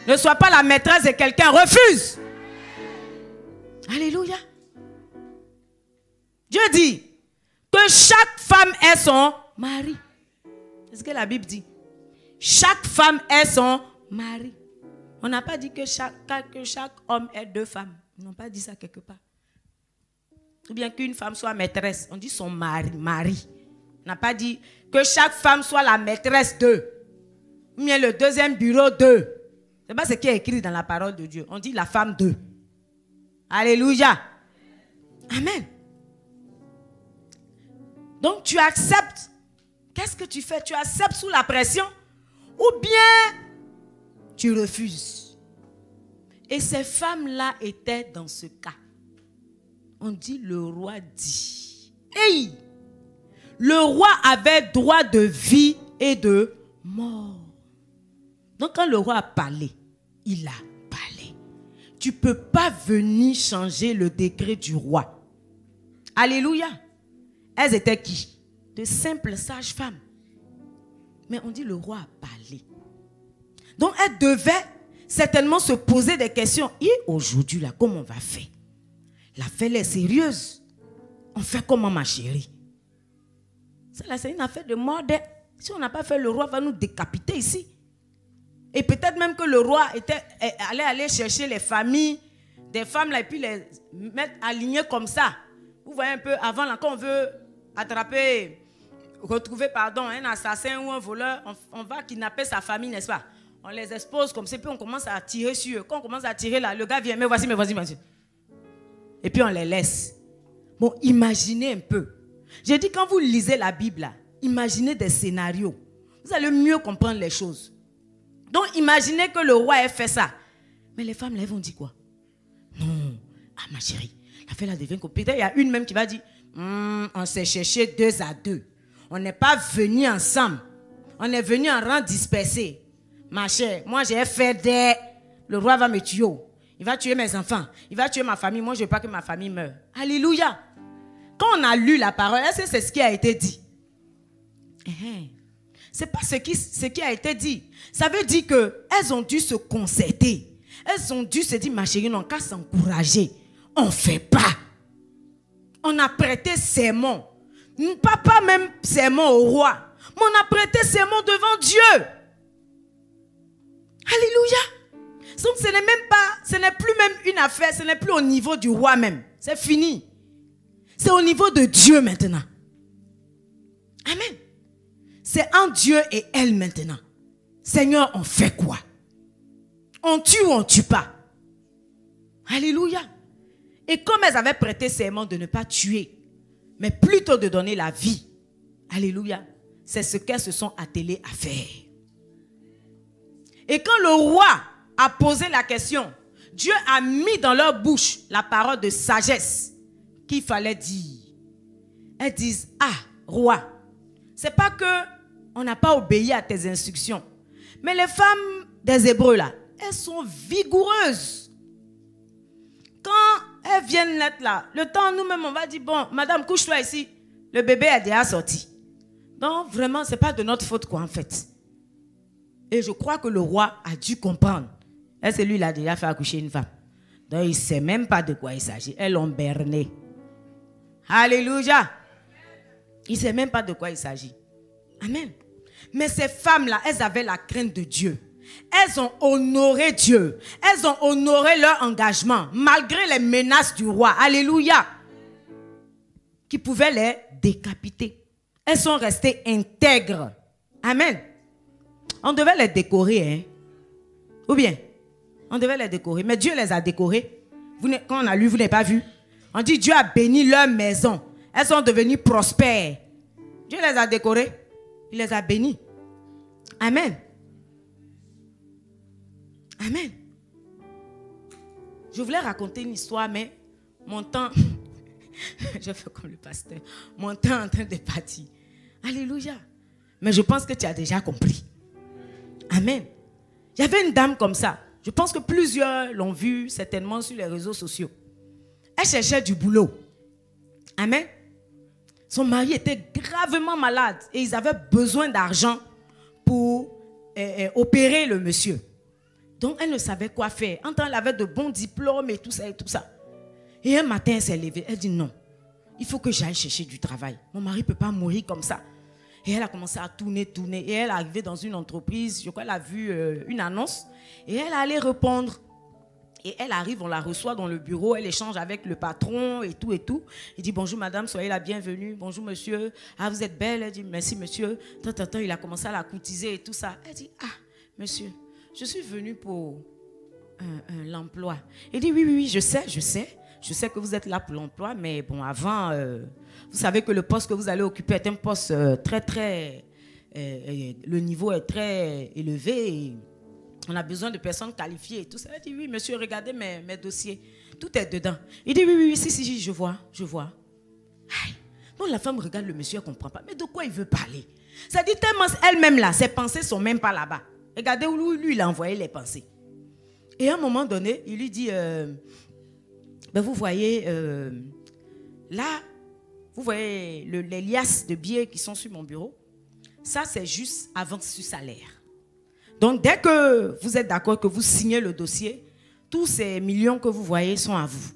Ne sois pas la maîtresse de quelqu'un. Refuse. Alléluia. Dieu dit que chaque femme ait son mari. C'est ce que la Bible dit. Chaque femme ait son mari. On n'a pas dit que chaque homme ait 2 femmes. On n'a pas dit ça quelque part. Ou bien qu'une femme soit maîtresse. On dit son mari. On n'a pas dit que chaque femme soit la maîtresse d'eux. Ou bien le 2e bureau d'eux. Ce n'est pas ce qui est écrit dans la parole de Dieu. On dit la femme d'eux. Alléluia. Amen. Donc tu acceptes. Qu'est-ce que tu fais? Tu acceptes sous la pression ou bien tu refuses? Et ces femmes-là étaient dans ce cas. On dit le roi dit. Hey! Le roi avait droit de vie et de mort. Donc quand le roi a parlé, il a parlé. Tu ne peux pas venir changer le décret du roi. Alléluia. Elles étaient qui? De simples sages-femmes. Mais on dit le roi a parlé. Donc elles devaient certainement se poser des questions. Et aujourd'hui, là, comment on va faire? L'affaire est sérieuse. On fait comment, ma chérie? Ça, là, c'est une affaire de mort. Si on n'a pas fait, le roi va nous décapiter ici. Et peut-être même que le roi allait aller chercher les familles des femmes là, et puis les mettre alignées comme ça. Vous voyez un peu, avant là, quand on veut retrouver un assassin ou un voleur, on va kidnapper sa famille, n'est-ce pas? On les expose comme ça, puis on commence à tirer sur eux. Quand on commence à tirer là, le gars vient, mais voici. Et puis on les laisse. Bon, imaginez un peu. J'ai dit, quand vous lisez la Bible là, imaginez des scénarios. Vous allez mieux comprendre les choses. Donc, imaginez que le roi ait fait ça. Mais les femmes, là, elles vont dire quoi? Non. Ah, ma chérie, l'affaire là devient compliquée. Peut-être il y a une même qui va dire, on s'est cherché 2 à 2. On n'est pas venus ensemble. On est venus en rang dispersé. Ma chère, moi, j'ai fait des... Le roi va me tuer. Il va tuer mes enfants. Il va tuer ma famille. Moi, je ne veux pas que ma famille meure. Alléluia. Quand on a lu la parole, est-ce que c'est ce qui a été dit? Ce n'est pas ce qui a été dit. Ça veut dire qu'elles ont dû se concerter. Elles ont dû se dire, ma chérie, on n'a qu'à s'encourager. On ne fait pas. On a prêté serment. Pas même serment au roi. Mais on a prêté serment devant Dieu. Alléluia. Donc ce n'est plus même une affaire, ce n'est plus au niveau du roi même. C'est fini. C'est au niveau de Dieu maintenant. Amen. C'est en Dieu et elle maintenant. Seigneur, on fait quoi? On tue ou on ne tue pas? Alléluia. Et comme elles avaient prêté serment de ne pas tuer, mais plutôt de donner la vie. Alléluia. C'est ce qu'elles se sont attelées à faire. Et quand le roi a posé la question, Dieu a mis dans leur bouche la parole de sagesse qu'il fallait dire. Elles disent, ah, roi, c'est pas que on n'a pas obéi à tes instructions. Mais les femmes des Hébreux là, elles sont vigoureuses. Quand elles viennent naître là, le temps nous-mêmes on va dire, bon, madame, couche-toi ici. Le bébé est déjà sorti. Donc vraiment, ce n'est pas de notre faute quoi en fait. Et je crois que le roi a dû comprendre. Et c'est lui qui a déjà fait accoucher une femme. Donc il ne sait même pas de quoi il s'agit. Elles l'ont berné. Alléluia. Il ne sait même pas de quoi il s'agit. Amen. Mais ces femmes-là, elles avaient la crainte de Dieu. Elles ont honoré Dieu. Elles ont honoré leur engagement, malgré les menaces du roi. Alléluia. Qui pouvaient les décapiter. Elles sont restées intègres. Amen. On devait les décorer. Hein? Ou bien, on devait les décorer. Mais Dieu les a décorées. Quand on a lu, vous n'avez pas vu. On dit Dieu a béni leur maison. Elles sont devenues prospères. Dieu les a décorées. Il les a bénis. Amen. Amen. Je voulais raconter une histoire, mais mon temps, je fais comme le pasteur, mon temps est en train de partir. Alléluia. Mais je pense que tu as déjà compris. Amen. Il y avait une dame comme ça. Je pense que plusieurs l'ont vue certainement sur les réseaux sociaux. Elle cherchait du boulot. Amen. Son mari était gravement malade et ils avaient besoin d'argent pour opérer le monsieur. Donc, elle ne savait quoi faire. En temps, elle avait de bons diplômes et tout ça et tout ça. Et un matin, elle s'est levée. Elle dit non, il faut que j'aille chercher du travail. Mon mari ne peut pas mourir comme ça. Et elle a commencé à tourner. Et elle est arrivée dans une entreprise. Je crois qu'elle a vu une annonce. Et elle allait répondre. Et elle arrive, on la reçoit dans le bureau. Elle échange avec le patron et tout et tout. Il dit bonjour madame, soyez la bienvenue. Bonjour monsieur. Ah, vous êtes belle. Elle dit merci monsieur. Tant, il a commencé à la courtiser et tout ça. Elle dit ah, monsieur, je suis venue pour l'emploi. Il dit oui, je sais. Je sais que vous êtes là pour l'emploi, mais bon, avant, vous savez que le poste que vous allez occuper est un poste le niveau est très élevé. Et on a besoin de personnes qualifiées et tout ça. Elle dit oui, monsieur, regardez mes dossiers. Tout est dedans. Il dit oui, si, je vois. Aïe. Donc la femme regarde le monsieur, elle ne comprend pas. Mais de quoi il veut parler? Ça dit tellement elle-même là, ses pensées ne sont même pas là-bas. Regardez où lui, il a envoyé les pensées. Et à un moment donné, il lui dit, vous voyez, là, vous voyez les liasses de billets qui sont sur mon bureau. Ça, c'est juste avance sur salaire. Donc, dès que vous êtes d'accord que vous signez le dossier, tous ces millions que vous voyez sont à vous.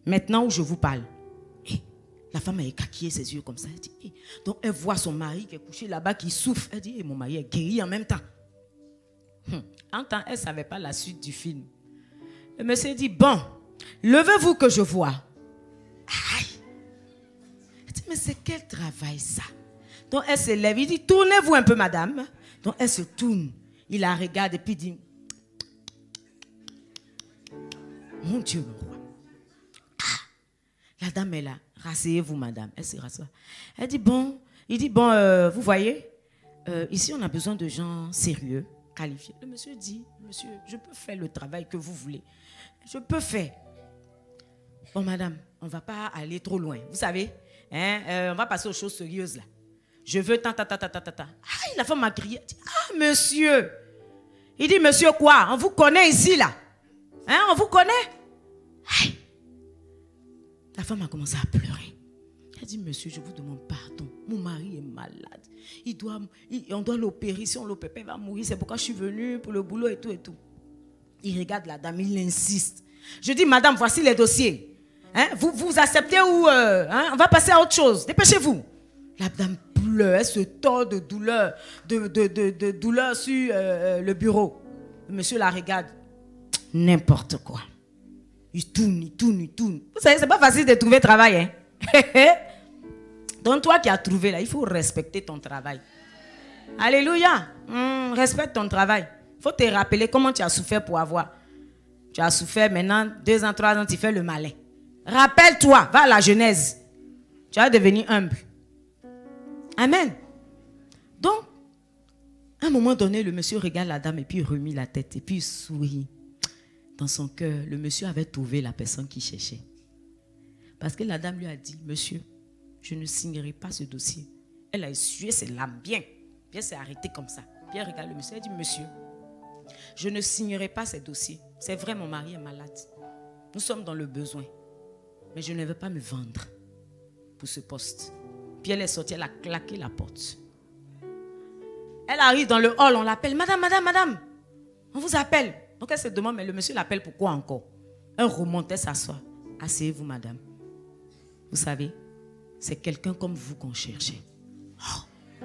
Maintenant où je vous parle. Et La femme a écaquillé ses yeux comme ça. Elle dit, hey. Donc elle voit son mari qui est couché là-bas, qui souffre. Elle dit, hey, mon mari est guéri en même temps. En temps, elle ne savait pas la suite du film. Le monsieur dit, bon, levez-vous que je vois. Aïe. Elle dit, mais c'est quel travail ça? Donc elle se lève, il dit, tournez-vous un peu madame. Donc elle se tourne, il la regarde et puis il dit, mon Dieu, mon roi. Ah. La dame est là, rasseyez-vous madame. Elle se rassoit. Elle dit, bon, il dit, bon, vous voyez, ici on a besoin de gens sérieux, qualifiés. Le monsieur dit, monsieur, je peux faire le travail que vous voulez. Je peux faire. Bon madame, on ne va pas aller trop loin. Vous savez, hein, on va passer aux choses sérieuses là. Je veux tant. Ah, la femme m'a crié. Elle dit, ah, monsieur. Il dit, monsieur quoi? On vous connaît ici, là. Hein, on vous connaît? Aïe. La femme a commencé à pleurer. Elle dit, monsieur, je vous demande pardon. Mon mari est malade. On doit l'opérer. Si on l'opère, il va mourir. C'est pourquoi je suis venue pour le boulot et tout et tout. Il regarde la dame, il insiste. Je dis, madame, voici les dossiers. Hein, vous acceptez ou hein, on va passer à autre chose. Dépêchez-vous. La dame pleure, elle se tord de douleur, de douleur sur le bureau. Le monsieur la regarde. N'importe quoi. Il tourne. Vous savez, c'est pas facile de trouver travail. Hein? Donc toi qui as trouvé là, il faut respecter ton travail. Alléluia. Respecte ton travail. Il faut te rappeler comment tu as souffert pour avoir. Tu as souffert maintenant, 2 ans, 3 ans, tu fais le malin. Rappelle-toi, va à la Genèse. Tu vas devenir humble. Amen. Donc, à un moment donné, le monsieur regarde la dame et puis il remit la tête et puis il sourit. Dans son cœur, le monsieur avait trouvé la personne qu'il cherchait. Parce que la dame lui a dit, monsieur, je ne signerai pas ce dossier. Elle a essuyé ses larmes bien. Puis elle s'est arrêtée comme ça. Puis elle regarde le monsieur et dit, monsieur, je ne signerai pas ce dossier. C'est vrai, mon mari est malade. Nous sommes dans le besoin. Mais je ne veux pas me vendre pour ce poste. Puis elle est sortie, elle a claqué la porte. Elle arrive dans le hall, on l'appelle. Madame. On vous appelle. Donc elle se demande, mais le monsieur l'appelle pourquoi encore? Elle remonte, elle s'assoit. Asseyez-vous, madame. Vous savez, c'est quelqu'un comme vous qu'on cherchait. Oh.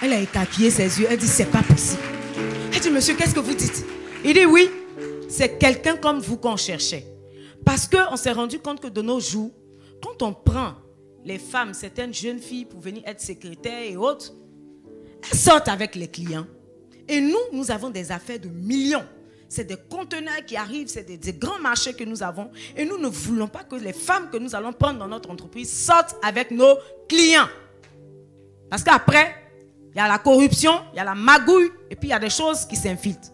Elle a écarquillé ses yeux. Elle dit, c'est pas possible. Elle dit, monsieur, qu'est-ce que vous dites? Il dit, oui, c'est quelqu'un comme vous qu'on cherchait. Parce qu'on s'est rendu compte que de nos jours, quand on prend les femmes, certaines jeunes filles pour venir être secrétaires et autres, elles sortent avec les clients. Et nous avons des affaires de millions. C'est des conteneurs qui arrivent, c'est des grands marchés que nous avons. Et nous ne voulons pas que les femmes que nous allons prendre dans notre entreprise sortent avec nos clients. Parce qu'après, il y a la corruption, il y a la magouille, et puis il y a des choses qui s'infiltrent.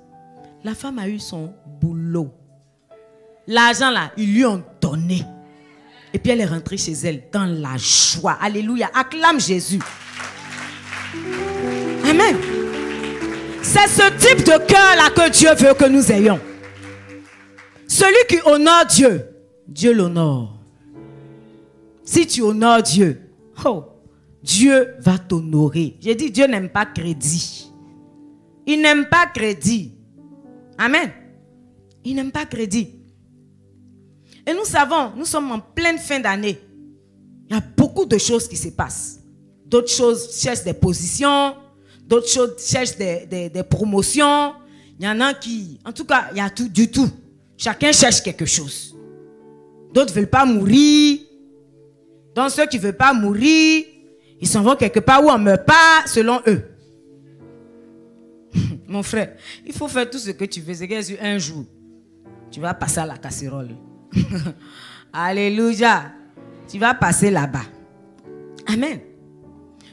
La femme a eu son boulot. L'argent là, ils lui ont donné. Et puis elle est rentrée chez elle dans la joie. Alléluia. Acclame Jésus. Amen. C'est ce type de cœur-là que Dieu veut que nous ayons. Celui qui honore Dieu, Dieu l'honore. Si tu honores Dieu, oh, Dieu va t'honorer. J'ai dit, Dieu n'aime pas crédit. Il n'aime pas crédit. Amen. Il n'aime pas crédit. Et nous savons, nous sommes en pleine fin d'année. Il y a beaucoup de choses qui se passent. D'autres choses cherchent des positions. D'autres choses cherchent des promotions. Il y en a qui... En tout cas, il y a tout du tout. Chacun cherche quelque chose. D'autres ne veulent pas mourir. Donc ceux qui ne veulent pas mourir, ils s'en vont quelque part où on ne meurt pas selon eux. Mon frère, il faut faire tout ce que tu veux. C'est qu'un jour, tu vas passer à la casserole. Alléluia. Tu vas passer là-bas. Amen.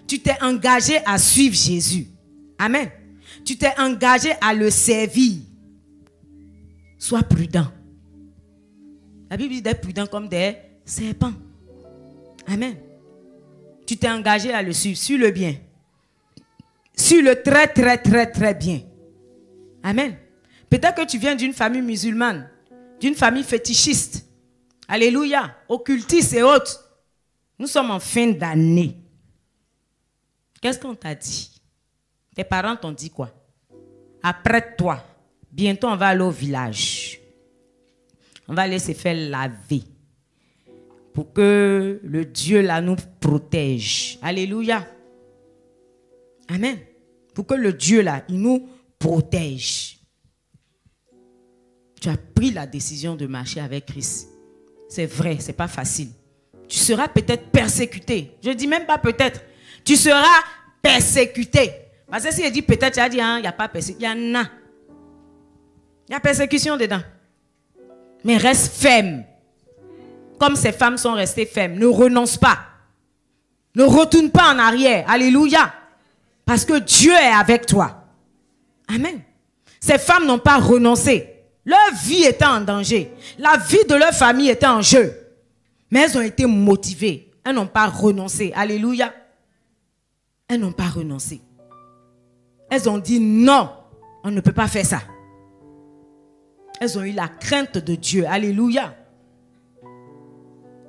Tu t'es engagé à suivre Jésus. Amen. Tu t'es engagé à le servir. Sois prudent. La Bible dit d'être prudent comme des serpents. Amen. Tu t'es engagé à le suivre. Suis le bien. Suis le très, très, très, très bien. Amen. Peut-être que tu viens d'une famille musulmane, d'une famille fétichiste. Alléluia. Occultiste et autres. Nous sommes en fin d'année. Qu'est-ce qu'on t'a dit? Tes parents t'ont dit quoi? Apprête-toi. Bientôt, on va aller au village. On va aller se faire laver. pour que le Dieu là nous protège. Alléluia. Amen. Pour que le Dieu là, il nous protège. Tu as pris la décision de marcher avec Christ. C'est vrai, c'est pas facile. Tu seras peut-être persécuté. Je dis même pas peut-être. Tu seras persécuté. Parce que si je dis peut-être, tu as dit, il n'y a pas persécution. Il y en a. Il y a persécution dedans. Mais reste ferme. Comme ces femmes sont restées fermes. Ne renonce pas. Ne retourne pas en arrière. Alléluia. Parce que Dieu est avec toi. Amen. Ces femmes n'ont pas renoncé. Leur vie était en danger. La vie de leur famille était en jeu. Mais elles ont été motivées. Elles n'ont pas renoncé. Alléluia. Elles n'ont pas renoncé. Elles ont dit non, on ne peut pas faire ça. Elles ont eu la crainte de Dieu. Alléluia.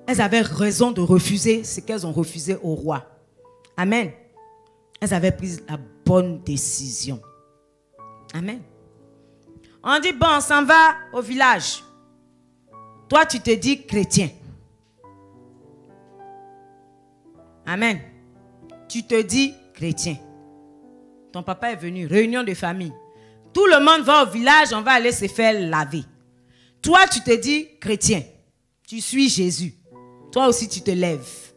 Elles avaient raison de refuser ce qu'elles ont refusé au roi. Amen. Elles avaient pris la bonne décision. Amen. On dit, bon, on s'en va au village. Toi, tu te dis chrétien. Amen. Tu te dis chrétien. Ton papa est venu, réunion de famille. Tout le monde va au village, on va aller se faire laver. Toi, tu te dis chrétien. Tu suis Jésus. Toi aussi, tu te lèves.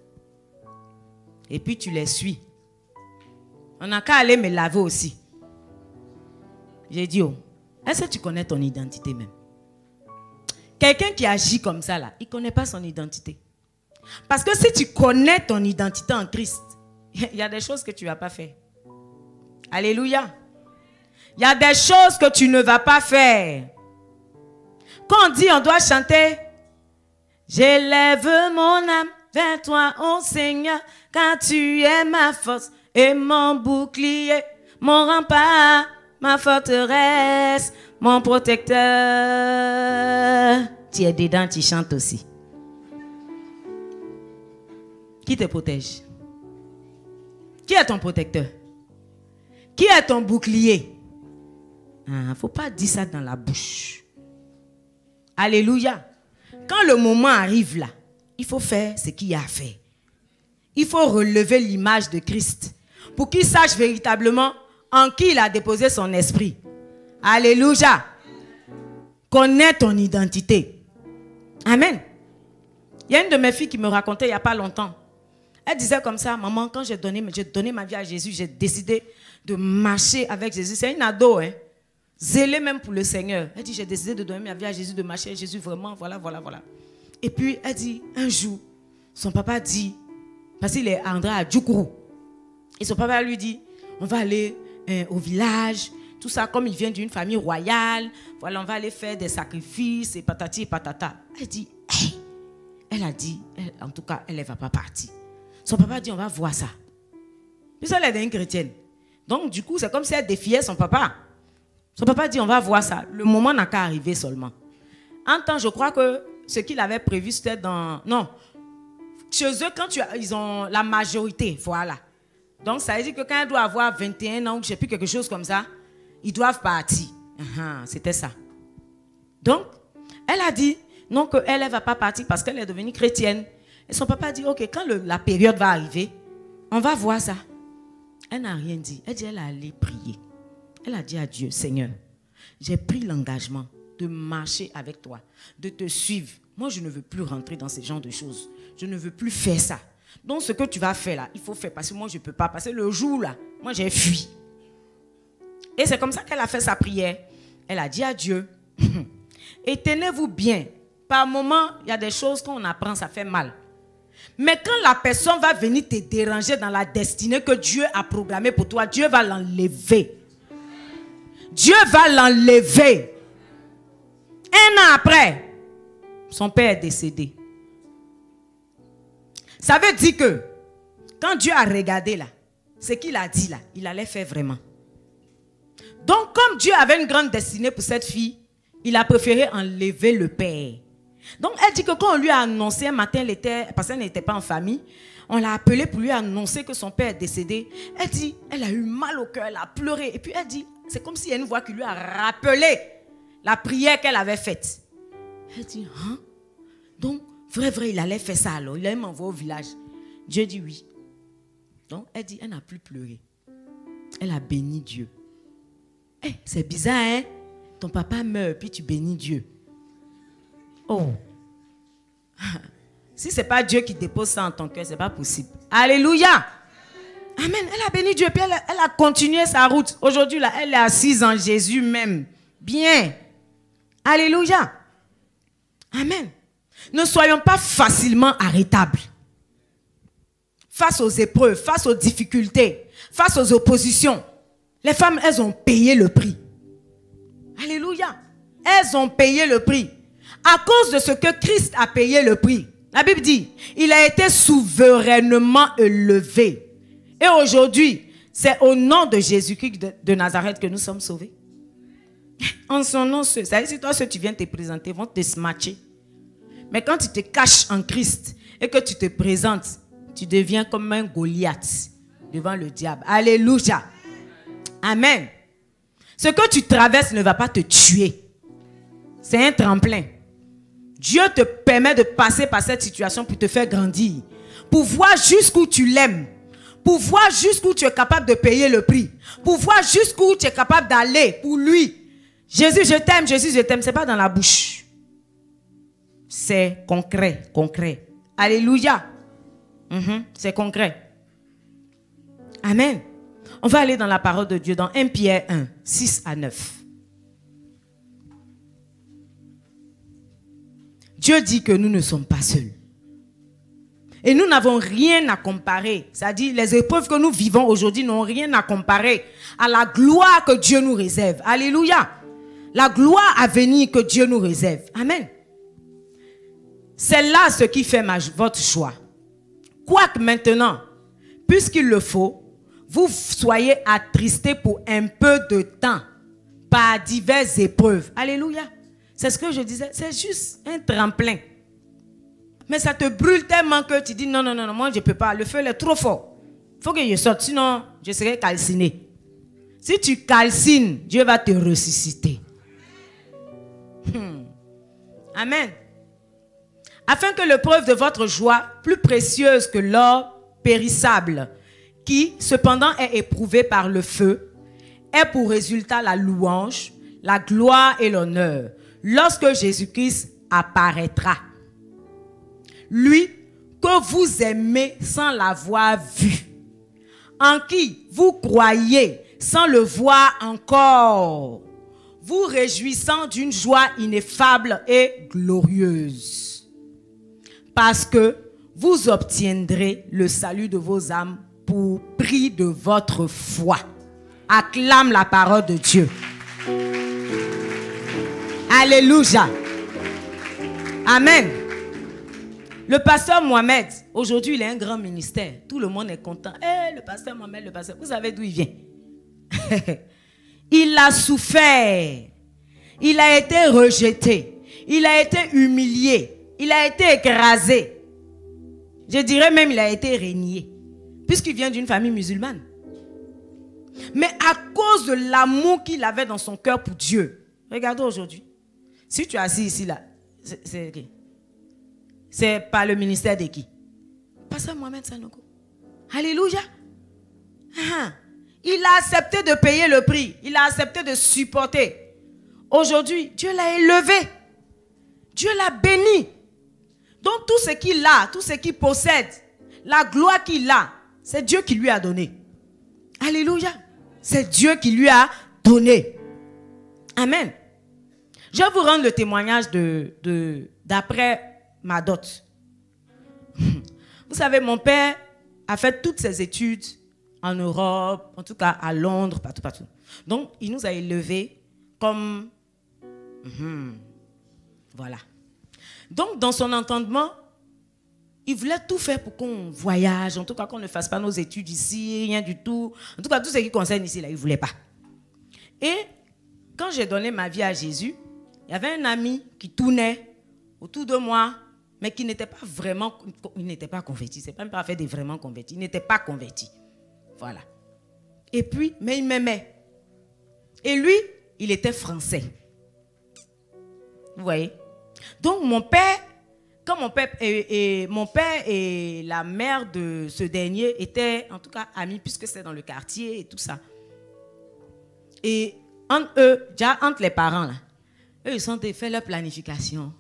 Et puis, tu les suis. On n'a qu'à aller me laver aussi. J'ai dit, oh, est-ce que tu connais ton identité même? Quelqu'un qui agit comme ça, là, il ne connaît pas son identité. Parce que si tu connais ton identité en Christ, il y a des choses que tu ne vas pas faire. Alléluia. Il y a des choses que tu ne vas pas faire. Quand on dit, on doit chanter, j'élève mon âme vers toi, ô Seigneur, car tu es ma force et mon bouclier, mon rempart, ma forteresse, mon protecteur. Tu es dedans, tu chantes aussi. Qui te protège? Qui est ton protecteur? Qui est ton bouclier? Il ne faut pas dire ça dans la bouche. Alléluia. Quand le moment arrive là, il faut faire ce qu'il y a à faire. Il faut relever l'image de Christ pour qu'il sache véritablement en qui il a déposé son esprit. Alléluia. Connais ton identité. Amen. Il y a une de mes filles qui me racontait il n'y a pas longtemps. Elle disait comme ça, maman, quand j'ai donné ma vie à Jésus, j'ai décidé de marcher avec Jésus. C'est une ado, hein. Zélée même pour le Seigneur. Elle dit, j'ai décidé de donner ma vie à Jésus, de marcher avec Jésus, vraiment, voilà. Et puis, elle dit, un jour, son papa dit, parce qu'il est André à Djoukourou, et son papa lui dit, on va aller au village, tout ça, comme il vient d'une famille royale, voilà, on va aller faire des sacrifices, et patati et patata. Elle dit, hey. Elle a dit, en tout cas, elle ne va pas partir. Son papa dit, on va voir ça. Puis elle est une chrétienne. Donc, du coup, c'est comme si elle défiait son papa. Son papa dit, on va voir ça. Le moment n'a qu'à arriver seulement. En temps, je crois que ce qu'il avait prévu, c'était dans... Non. Chez eux, quand ils ont la majorité, voilà. Donc, ça veut dire que quand elle doit avoir 21 ans, ou je ne sais plus, quelque chose comme ça, ils doivent partir. C'était ça. Donc, elle a dit, non, qu'elle ne va pas partir parce qu'elle est devenue chrétienne. Et son papa dit, ok, quand la période va arriver, on va voir ça. Elle n'a rien dit. Elle dit, elle est allée prier. Elle a dit à Dieu, Seigneur, j'ai pris l'engagement de marcher avec toi, de te suivre. Moi, je ne veux plus rentrer dans ce genre de choses. Je ne veux plus faire ça. Donc, ce que tu vas faire là, il faut faire parce que moi, je ne peux pas. Parce que le jour là, moi, j'ai fui. Et c'est comme ça qu'elle a fait sa prière. Elle a dit à Dieu, et tenez-vous bien. Par moment, il y a des choses qu'on apprend, ça fait mal. Mais quand la personne va venir te déranger dans la destinée que Dieu a programmée pour toi, Dieu va l'enlever. Dieu va l'enlever. Un an après, son père est décédé. Ça veut dire que quand Dieu a regardé là, ce qu'il a dit là, il allait faire vraiment. Donc comme Dieu avait une grande destinée pour cette fille, il a préféré enlever le père. Donc elle dit que quand on lui a annoncé un matin, parce qu'elle n'était pas en famille, on l'a appelé pour lui annoncer que son père est décédé. Elle dit, elle a eu mal au cœur, elle a pleuré. Et puis elle dit, c'est comme s'il y a une voix qui lui a rappelé la prière qu'elle avait faite. Elle dit, hein? Donc Vrai, il allait faire ça alors. Il allait m'envoyer au village. Dieu dit oui. Donc, elle dit, elle n'a plus pleuré. Elle a béni Dieu. Hey, c'est bizarre, hein? Ton papa meurt, puis tu bénis Dieu. Oh. Si ce n'est pas Dieu qui dépose ça en ton cœur, ce n'est pas possible. Alléluia. Amen. Elle a béni Dieu, puis elle a continué sa route. Aujourd'hui, là, elle est assise en Jésus même. Bien. Alléluia. Amen. Ne soyons pas facilement arrêtables. Face aux épreuves, face aux difficultés, face aux oppositions. Les femmes, elles ont payé le prix. Alléluia. Elles ont payé le prix. À cause de ce que Christ a payé le prix. La Bible dit, il a été souverainement élevé. Et aujourd'hui, c'est au nom de Jésus-Christ de Nazareth que nous sommes sauvés. En son nom, ça veut dire, toi, ceux tu viens te présenter, vont te smatcher. Mais quand tu te caches en Christ et que tu te présentes, tu deviens comme un Goliath devant le diable. Alléluia. Amen. Ce que tu traverses ne va pas te tuer. C'est un tremplin. Dieu te permet de passer par cette situation pour te faire grandir. Pour voir jusqu'où tu l'aimes. Pour voir jusqu'où tu es capable de payer le prix. Pour voir jusqu'où tu es capable d'aller pour lui. Jésus, je t'aime, Jésus, je t'aime. Ce n'est pas dans la bouche. C'est concret, concret. Alléluia. C'est concret. Amen. On va aller dans la parole de Dieu dans 1 Pierre 1, 6 à 9. Dieu dit que nous ne sommes pas seuls. Et nous n'avons rien à comparer. C'est-à-dire, les épreuves que nous vivons aujourd'hui n'ont rien à comparer à la gloire que Dieu nous réserve. Alléluia. La gloire à venir que Dieu nous réserve. Amen. C'est là ce qui fait votre choix. Quoique maintenant, puisqu'il le faut, vous soyez attristés pour un peu de temps par diverses épreuves. Alléluia. C'est ce que je disais. C'est juste un tremplin. Mais ça te brûle tellement que tu dis non, moi je ne peux pas. Le feu est trop fort. Il faut que je sorte, sinon je serai calciné. Si tu calcines, Dieu va te ressusciter. Amen. Afin que l'épreuve de votre joie, plus précieuse que l'or périssable, qui cependant est éprouvé par le feu, ait pour résultat la louange, la gloire et l'honneur, lorsque Jésus-Christ apparaîtra. Lui que vous aimez sans l'avoir vu, en qui vous croyez sans le voir encore, vous réjouissant d'une joie ineffable et glorieuse. Parce que vous obtiendrez le salut de vos âmes pour prix de votre foi. Acclame la parole de Dieu. Alléluia. Amen. Le pasteur Mohamed, aujourd'hui, il a un grand ministère. Tout le monde est content. Le pasteur Mohamed, le pasteur, vous savez d'où il vient? Il a souffert. Il a été rejeté. Il a été humilié. Il a été écrasé. Je dirais même il a été régné. Puisqu'il vient d'une famille musulmane. Mais à cause de l'amour qu'il avait dans son cœur pour Dieu. Regardez aujourd'hui. Si tu es assis ici, là, c'est qui? C'est par le ministère de qui? Pasteur Mohamed Sanogo. Alléluia. Il a accepté de payer le prix. Il a accepté de supporter. Aujourd'hui, Dieu l'a élevé. Dieu l'a béni. Donc tout ce qu'il a, tout ce qu'il possède, la gloire qu'il a, c'est Dieu qui lui a donné. Alléluia. C'est Dieu qui lui a donné. Amen. Je vais vous rendre le témoignage d'après ma dot. Vous savez, mon père a fait toutes ses études en Europe, en tout cas à Londres, partout. Donc, il nous a élevés comme... Voilà. Donc, dans son entendement, il voulait tout faire pour qu'on voyage, en tout cas qu'on ne fasse pas nos études ici, rien du tout. En tout cas, tout ce qui concerne ici, là, il ne voulait pas. Et quand j'ai donné ma vie à Jésus, il y avait un ami qui tournait autour de moi, mais qui n'était pas vraiment, il n'était pas converti. C'est même pas fait des vraiment convertis. Il n'était pas converti. Voilà. Et puis, mais il m'aimait. Et lui, il était français. Vous voyez? Donc, mon père quand mon père et la mère de ce dernier étaient en tout cas amis, puisque c'est dans le quartier et tout ça. Et entre eux, déjà entre les parents, là, eux, ils ont fait leur planification.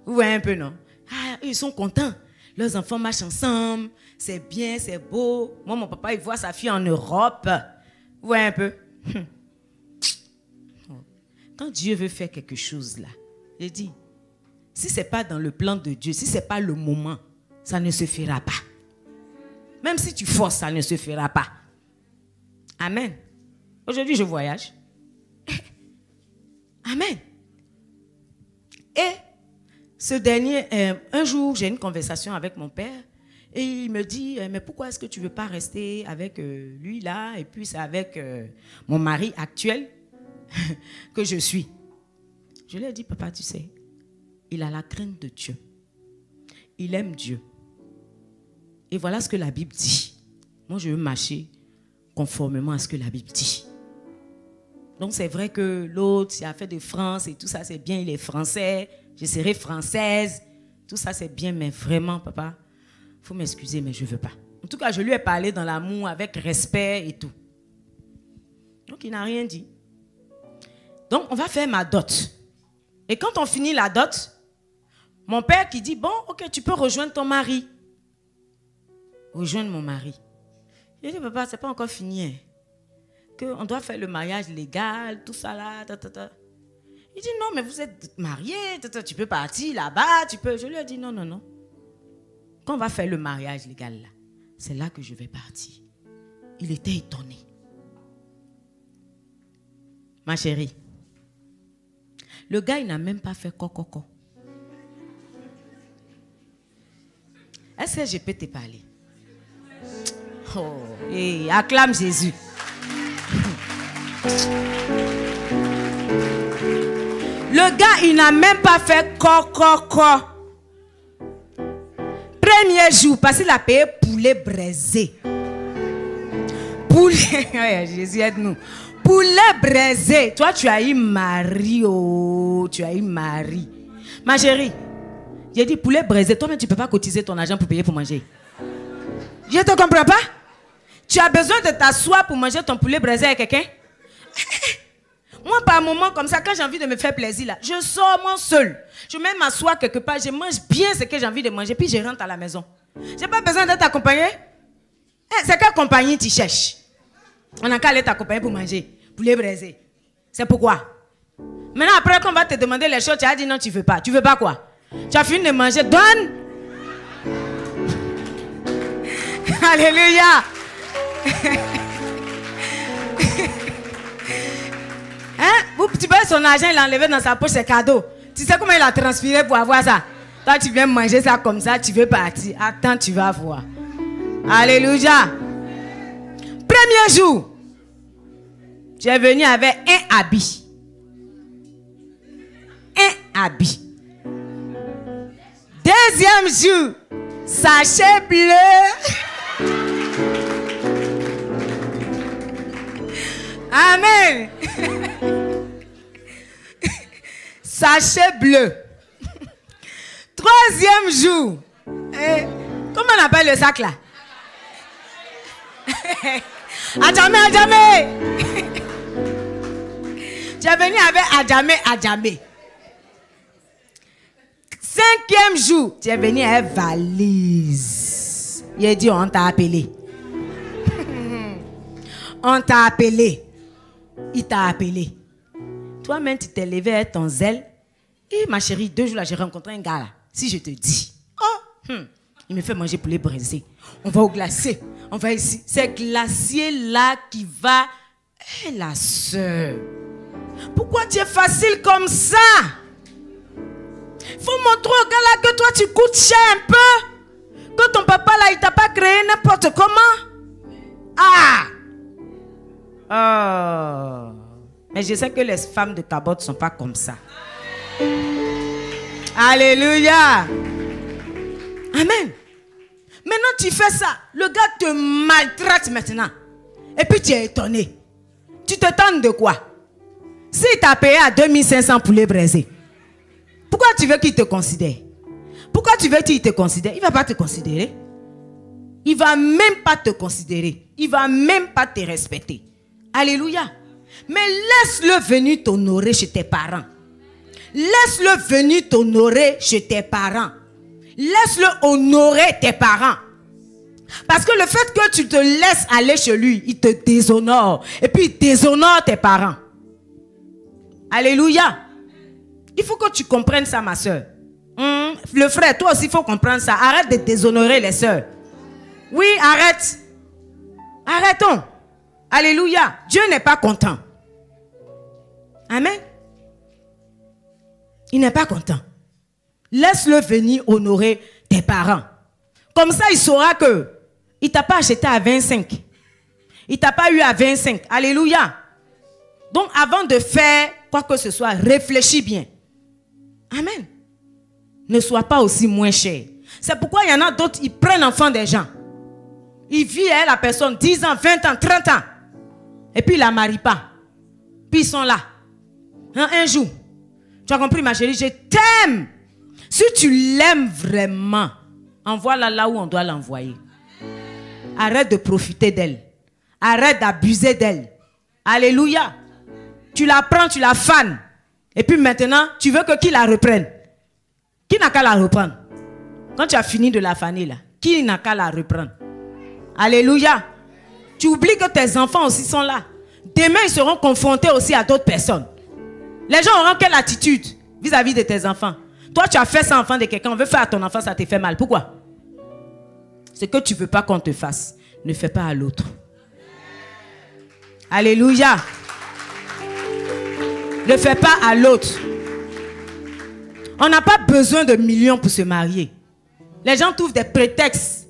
Vous voyez un peu, non? Ah, eux, ils sont contents. Leurs enfants marchent ensemble. C'est bien, c'est beau. Moi, mon papa, il voit sa fille en Europe. Vous voyez un peu? Quand Dieu veut faire quelque chose, là, il dit, si ce n'est pas dans le plan de Dieu, si ce n'est pas le moment, ça ne se fera pas. Même si tu forces, ça ne se fera pas. Amen. Aujourd'hui, je voyage. Amen. Et ce dernier, un jour, j'ai une conversation avec mon père et il me dit, mais pourquoi est-ce que tu ne veux pas rester avec lui là et puis c'est avec mon mari actuel que je suis. Je lui ai dit, papa, tu sais, il a la crainte de Dieu. Il aime Dieu. Et voilà ce que la Bible dit. Moi, je veux marcher conformément à ce que la Bible dit. Donc, c'est vrai que l'autre, il a fait de France et tout ça, c'est bien, il est français. Je serai française. Tout ça, c'est bien, mais vraiment, papa, il faut m'excuser, mais je ne veux pas. En tout cas, je lui ai parlé dans l'amour, avec respect et tout. Donc, il n'a rien dit. Donc, on va faire ma dot. Et quand on finit la dot, mon père qui dit, bon, ok, tu peux rejoindre ton mari. Rejoindre mon mari. Je dis, papa, c'est pas encore fini. Hein. On doit faire le mariage légal, tout ça là. Il dit, non, mais vous êtes mariés, tu peux partir là-bas, tu peux. Je lui ai dit, non, non, non. Quand on va faire le mariage légal là, c'est là que je vais partir. Il était étonné. Ma chérie, le gars, il n'a même pas fait coco. Est-ce que je peux te parler? Oh, hey, acclame Jésus. Le gars, il n'a même pas fait coco. Premier jour, parce qu'il a payé poulet braisé. Poulet, Jésus aide-nous. Poulet braisé. Toi, tu as eu mari, oh, tu as eu mari. Ma chérie, j'ai dit poulet braisé. Toi-même, tu ne peux pas cotiser ton argent pour payer pour manger. Je ne te comprends pas. Tu as besoin de t'asseoir pour manger ton poulet braisé avec quelqu'un? Moi, par moment comme ça, quand j'ai envie de me faire plaisir, là, je sors moi seul. Je vais m'asseoir quelque part, je mange bien ce que j'ai envie de manger, puis je rentre à la maison. Je n'ai pas besoin d'être accompagné. C'est quelle compagnie tu cherches? On n'a qu'à aller t'accompagner pour manger. Poulet braisé. C'est pourquoi? Maintenant, après, quand on va te demander les choses, tu as dit non, tu ne veux pas. Tu ne veux pas quoi? Tu as fini de manger, donne. Alléluia. Hein? Tu vois son argent, il l'a enlevé dans sa poche, c'est cadeau. Tu sais comment il a transpiré pour avoir ça? Toi, tu viens manger ça comme ça, tu veux partir. Attends, tu vas voir. Alléluia. Premier jour, tu es venu avec un habit. Un habit. Deuxième jour, sachet bleu. Amen. Sachet bleu. Troisième jour. Comment on appelle le sac là? Adjamé, Adjamé. Tu es venu avec Adjamé, Adjamé. Cinquième jour, tu es venu avec valise. Il a dit, on t'a appelé. On t'a appelé. Il t'a appelé. Toi-même, tu t'es levé avec ton zèle. Et ma chérie, 2 jours là, j'ai rencontré un gars là. Si je te dis, il me fait manger poulet braisé. On va au glacier. On va ici. C'est glacier là qui va. Hé, la soeur. Pourquoi tu es facile comme ça? Il faut montrer au gars là que toi tu coûtes cher un peu. Que ton papa là, il t'a pas créé n'importe comment. Ah! Oh. Mais je sais que les femmes de Cabot ne sont pas comme ça. Alléluia. Amen. Maintenant tu fais ça. Le gars te maltraite maintenant. Et puis tu es étonné. Tu te tentes de quoi? S'il t'a payé à 2500 poulets braisés, pourquoi tu veux qu'il te considère? Pourquoi tu veux qu'il te considère? Il ne va pas te considérer. Il ne va même pas te considérer. Il ne va même pas te respecter. Alléluia. Mais laisse-le venir t'honorer chez tes parents. Laisse-le venir t'honorer chez tes parents. Laisse-le honorer tes parents. Parce que le fait que tu te laisses aller chez lui, il te déshonore. Et puis il déshonore tes parents. Alléluia. Il faut que tu comprennes ça, ma soeur. Le frère, toi aussi, il faut comprendre ça. Arrête de déshonorer les soeurs. Oui, arrête. Arrêtons. Alléluia. Dieu n'est pas content. Amen. Il n'est pas content. Laisse-le venir honorer tes parents. Comme ça, il saura que il ne t'a pas acheté à 25. Il ne t'a pas eu à 25. Alléluia. Donc, avant de faire quoi que ce soit, réfléchis bien. Amen. Ne sois pas aussi moins cher. C'est pourquoi il y en a d'autres, ils prennent enfant des gens. Ils vivent avec la personne 10 ans, 20 ans, 30 ans. Et puis, ils ne la marient pas. Puis, ils sont là. Un jour, tu as compris, ma chérie, je t'aime. Si tu l'aimes vraiment, envoie-la là où on doit l'envoyer. Arrête de profiter d'elle. Arrête d'abuser d'elle. Alléluia. Tu la prends, tu la fanes. Et puis maintenant, tu veux que qui la reprenne? Qui n'a qu'à la reprendre? Quand tu as fini de la faner là, qui n'a qu'à la reprendre? Alléluia. Tu oublies que tes enfants aussi sont là. Demain, ils seront confrontés aussi à d'autres personnes. Les gens auront quelle attitude vis-à-vis de tes enfants? Toi, tu as fait ça enfant de quelqu'un, on veut faire à ton enfant, ça te fait mal. Pourquoi? Ce que tu ne veux pas qu'on te fasse, ne fais pas à l'autre. Alléluia. Ne fais pas à l'autre. On n'a pas besoin de millions pour se marier. Les gens trouvent des prétextes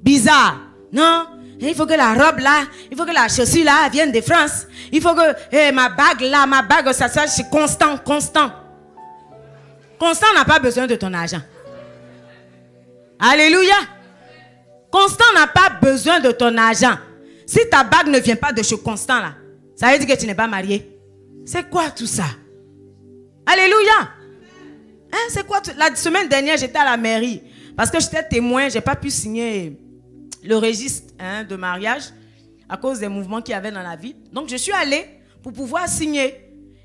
bizarres. Non, il faut que la robe là, il faut que la chaussure là vienne de France. Il faut que ma bague là, ma bague, ça soit constant, constant. Constant n'a pas besoin de ton argent. Alléluia. Constant n'a pas besoin de ton argent. Si ta bague ne vient pas de chez Constant là, ça veut dire que tu n'es pas marié. C'est quoi tout ça? Alléluia. Hein, c'est quoi la semaine dernière, j'étais à la mairie. Parce que j'étais témoin, je n'ai pas pu signer le registre de mariage à cause des mouvements qu'il y avait dans la ville. Donc je suis allée pour pouvoir signer.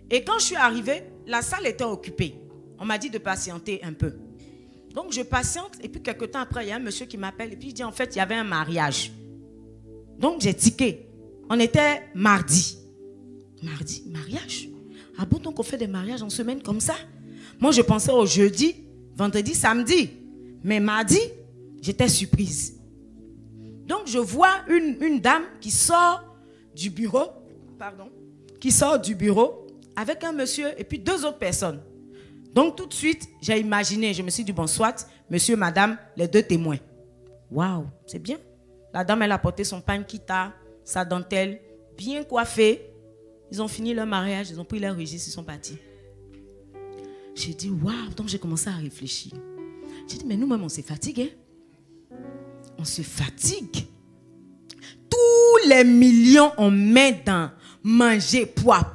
Et quand je suis arrivée, la salle était occupée. On m'a dit de patienter un peu. Donc je patiente et puis quelques temps après, il y a un monsieur qui m'appelle et puis il dit en fait, il y avait un mariage. Donc j'ai tiqué. On était mardi. Mardi, mariage? Ah bon, donc on fait des mariages en semaine comme ça? Moi je pensais au jeudi, vendredi, samedi. Mais mardi, j'étais surprise. Donc je vois une dame qui sort du bureau, qui sort du bureau avec un monsieur et puis deux autres personnes. Donc tout de suite, j'ai imaginé, je me suis dit, bon, soit monsieur, madame, les deux témoins. Waouh, c'est bien. La dame, elle a porté son pankita, sa dentelle, bien coiffée. Ils ont fini leur mariage, ils ont pris leur registre, ils sont partis. J'ai dit, waouh, donc j'ai commencé à réfléchir. J'ai dit, mais nous-mêmes, on se fatigue. Hein? On se fatigue. Tous les millions, on met dans manger, poids.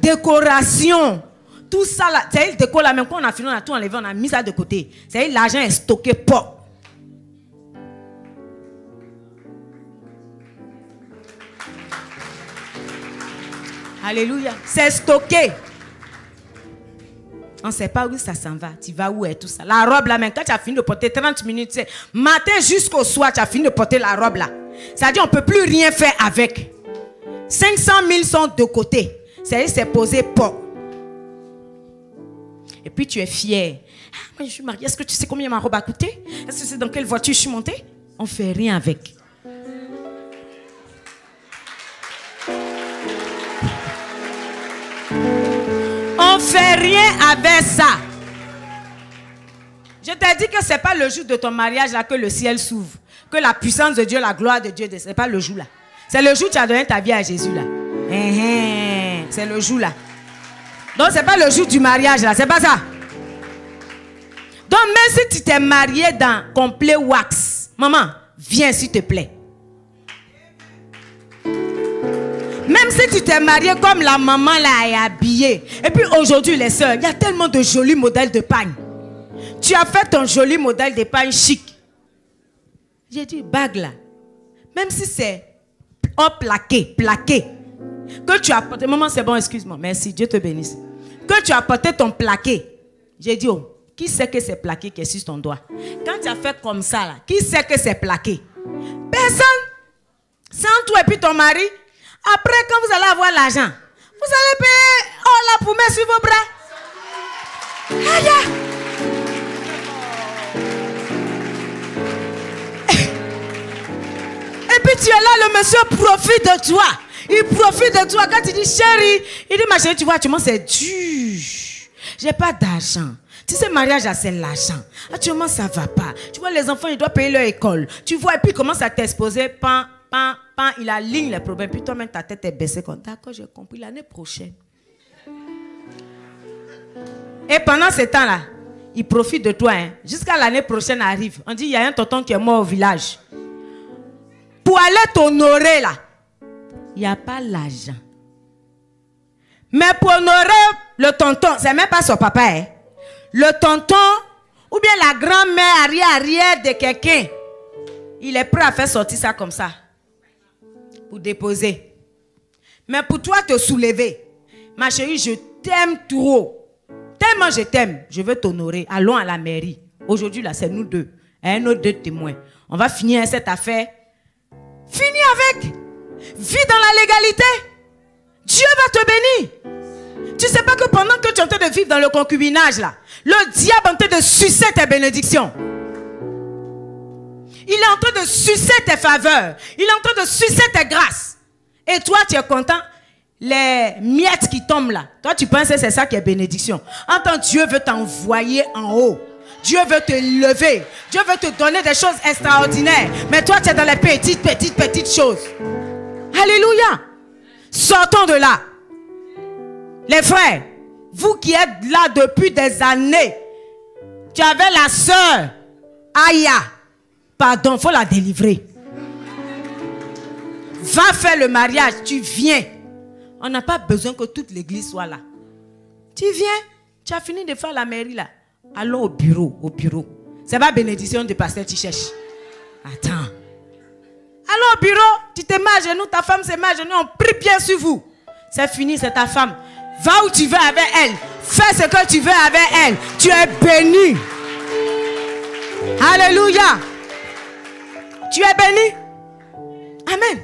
Décoration. Tout ça là, c'est le déco là, même quand on a fini, on a tout enlevé, on a mis ça de côté. C'est l'argent est stocké pas. Alléluia. C'est stocké. On ne sait pas où ça s'en va. Tu vas où et tout ça. La robe là, même quand tu as fini de porter 30 minutes, c'est matin jusqu'au soir, tu as fini de porter la robe là. C'est-à-dire on ne peut plus rien faire avec. 500 000 sont de côté. C'est-à-dire c'est posé pas. Et puis tu es fier. Ah, moi je suis mariée. Est-ce que tu sais combien ma robe a coûté? Est-ce que c'est dans quelle voiture je suis montée? On ne fait rien avec. On ne fait rien avec ça. Je t'ai dit que ce n'est pas le jour de ton mariage là que le ciel s'ouvre. Que la puissance de Dieu, la gloire de Dieu, ce n'est pas le jour là. C'est le jour où tu as donné ta vie à Jésus là. C'est le jour là. Donc ce n'est pas le jour du mariage là, c'est pas ça. Donc même si tu t'es marié dans complet wax, maman, viens s'il te plaît. Même si tu t'es marié comme la maman là est habillée. Et puis aujourd'hui les sœurs, il y a tellement de jolis modèles de pagne. Tu as fait ton joli modèle de pagne chic. J'ai dit bague là. Même si c'est plaqué. Que tu as porté. Maman c'est bon, excuse-moi. Merci, Dieu te bénisse. Que tu as porté ton plaqué. J'ai dit oh, qui sait que c'est plaqué qui est sur ton doigt? Quand tu as fait comme ça là, qui sait que c'est plaqué? Personne. Sans toi et puis ton mari. Après, quand vous allez avoir l'argent, vous allez payer la poumelle sur vos bras. Aïe. Et puis tu es là, le monsieur profite de toi. Il profite de toi. Quand tu dis chérie, il dit ma chérie, tu vois, actuellement c'est dur. J'ai pas d'argent. Tu sais, mariage, c'est l'argent. Actuellement, ça va pas. Tu vois, les enfants, ils doivent payer leur école. Tu vois, et puis il commence à t'exposer. Il aligne les problèmes. Puis toi-même, ta tête est baissée. D'accord, j'ai compris. L'année prochaine. Et pendant ce temps-là, il profite de toi. Hein. Jusqu'à l'année prochaine arrive. On dit, il y a un tonton qui est mort au village. Pour aller t'honorer là, il n'y a pas l'argent. Mais pour honorer le tonton, c'est même pas son papa. Hein. Le tonton, ou bien la grand-mère arrière de quelqu'un, il est prêt à faire sortir ça comme ça. Pour déposer. Mais pour toi te soulever, ma chérie, je t'aime trop. Tellement je t'aime, je veux t'honorer. Allons à la mairie. Aujourd'hui, là, c'est nous deux. Un autre deux témoins. On va finir cette affaire. Finis avec. Vis dans la légalité. Dieu va te bénir. Tu ne sais pas que pendant que tu es en train de vivre dans le concubinage, là, le diable est en train de sucer tes bénédictions. Il est en train de sucer tes faveurs. Il est en train de sucer tes grâces. Et toi, tu es content. Les miettes qui tombent là. Toi, tu penses que c'est ça qui est bénédiction. Entends, Dieu veut t'envoyer en haut. Dieu veut te lever. Dieu veut te donner des choses extraordinaires. Mais toi, tu es dans les petites choses. Alléluia. Sortons de là. Les frères, vous qui êtes là depuis des années, tu avais la sœur Aya. Pardon, il faut la délivrer. Va faire le mariage, tu viens. On n'a pas besoin que toute l'église soit là. Tu viens, tu as fini de faire la mairie là. Allons au bureau, C'est pas bénédiction de pasteur tu cherches. Attends. Allons au bureau, tu te mets à genoux, ta femme se met à genoux, on prie bien sur vous. C'est fini, c'est ta femme. Va où tu veux avec elle. Fais ce que tu veux avec elle. Tu es béni. Alléluia. Tu es béni. Amen.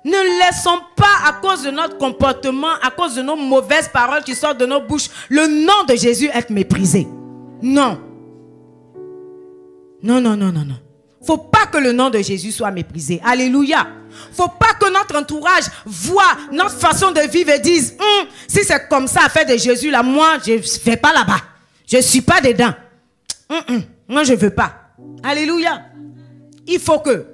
Ne laissons pas à cause de notre comportement, à cause de nos mauvaises paroles qui sortent de nos bouches, le nom de Jésus être méprisé. Non. Non. Faut pas que le nom de Jésus soit méprisé. Alléluia. Faut pas que notre entourage voit notre façon de vivre et dise si c'est comme ça à faire de Jésus là, moi je ne vais pas là-bas. Je suis pas dedans. Moi je veux pas. Alléluia. Il faut que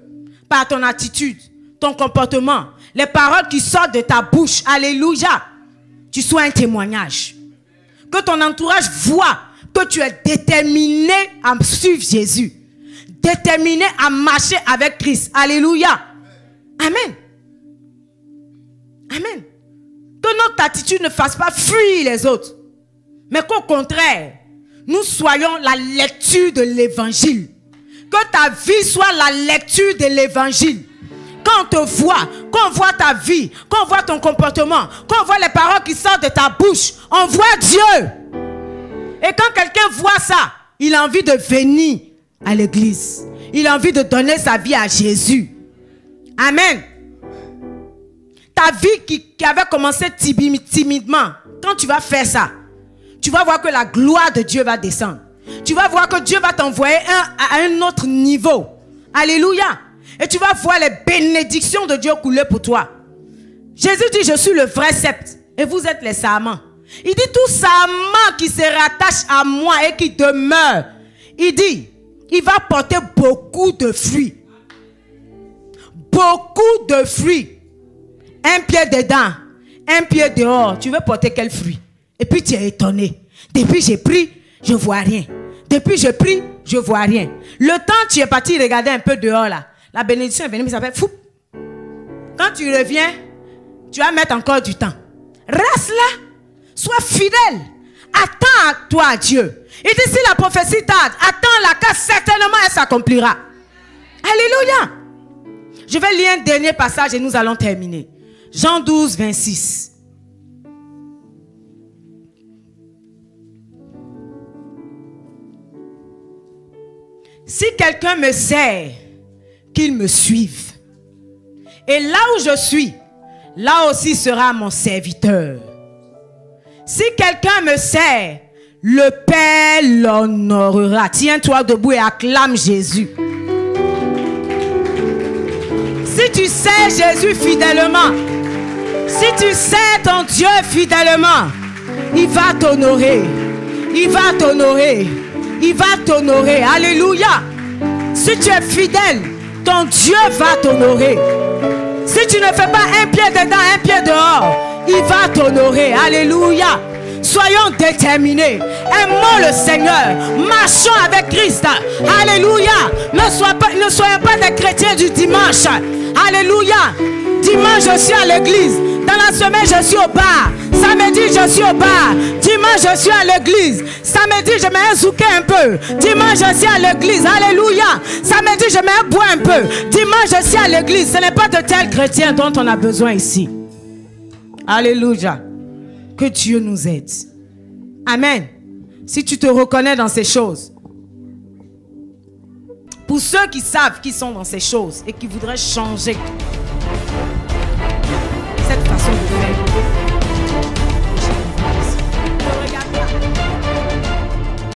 par ton attitude, ton comportement, les paroles qui sortent de ta bouche, alléluia, tu sois un témoignage. Que ton entourage voit que tu es déterminé à suivre Jésus. Déterminé à marcher avec Christ. Alléluia. Amen. Amen. Que notre attitude ne fasse pas fuir les autres. Mais qu'au contraire, nous soyons la lecture de l'évangile. Que ta vie soit la lecture de l'évangile. Quand on te voit, quand on voit ta vie, quand on voit ton comportement, quand on voit les paroles qui sortent de ta bouche, on voit Dieu. Et quand quelqu'un voit ça, il a envie de venir à l'église. Il a envie de donner sa vie à Jésus. Amen. Ta vie qui avait commencé timidement, quand tu vas faire ça, tu vas voir que la gloire de Dieu va descendre. Tu vas voir que Dieu va t'envoyer à un autre niveau. Alléluia. Et tu vas voir les bénédictions de Dieu couler pour toi. Jésus dit, je suis le vrai sceptre. Et vous êtes les sarments. Il dit, tout sarment qui se rattache à moi et qui demeure. Il dit, il va porter beaucoup de fruits. Beaucoup de fruits. Un pied dedans, un pied dehors. Tu veux porter quel fruit? Et puis tu es étonné. Depuis j'ai pris, je vois rien. Depuis je prie, je vois rien. Le temps tu es parti regarder un peu dehors là. La bénédiction est venue, mais ça fait fou. Quand tu reviens, tu vas mettre encore du temps. Reste là. Sois fidèle. Attends-toi à Dieu. Il dit si la prophétie tarde, attends-la car certainement elle s'accomplira. Alléluia. Je vais lire un dernier passage et nous allons terminer. Jean 12, 26. Si quelqu'un me sert, qu'il me suive. Et là où je suis, là aussi sera mon serviteur. Si quelqu'un me sert, le Père l'honorera. Tiens-toi debout et acclame Jésus. Si tu sers Jésus fidèlement, si tu sers ton Dieu fidèlement, il va t'honorer. Il va t'honorer. Il va t'honorer. Alléluia. Si tu es fidèle, ton Dieu va t'honorer. Si tu ne fais pas un pied dedans, un pied dehors, il va t'honorer. Alléluia. Soyons déterminés. Aimons le Seigneur. Marchons avec Christ. Alléluia. Ne soyons pas des chrétiens du dimanche. Alléluia. Dimanche, je suis à l'église. Dans la semaine, je suis au bar. Samedi, je suis au bar. Dimanche, je suis à l'église. Samedi, je mets zouké un peu. Dimanche, je suis à l'église. Alléluia. Samedi, je mets bois un peu. Dimanche, je suis à l'église. Ce n'est pas de tels chrétiens dont on a besoin ici. Alléluia. Que Dieu nous aide. Amen. Si tu te reconnais dans ces choses. Pour ceux qui savent qu'ils sont dans ces choses et qui voudraient changer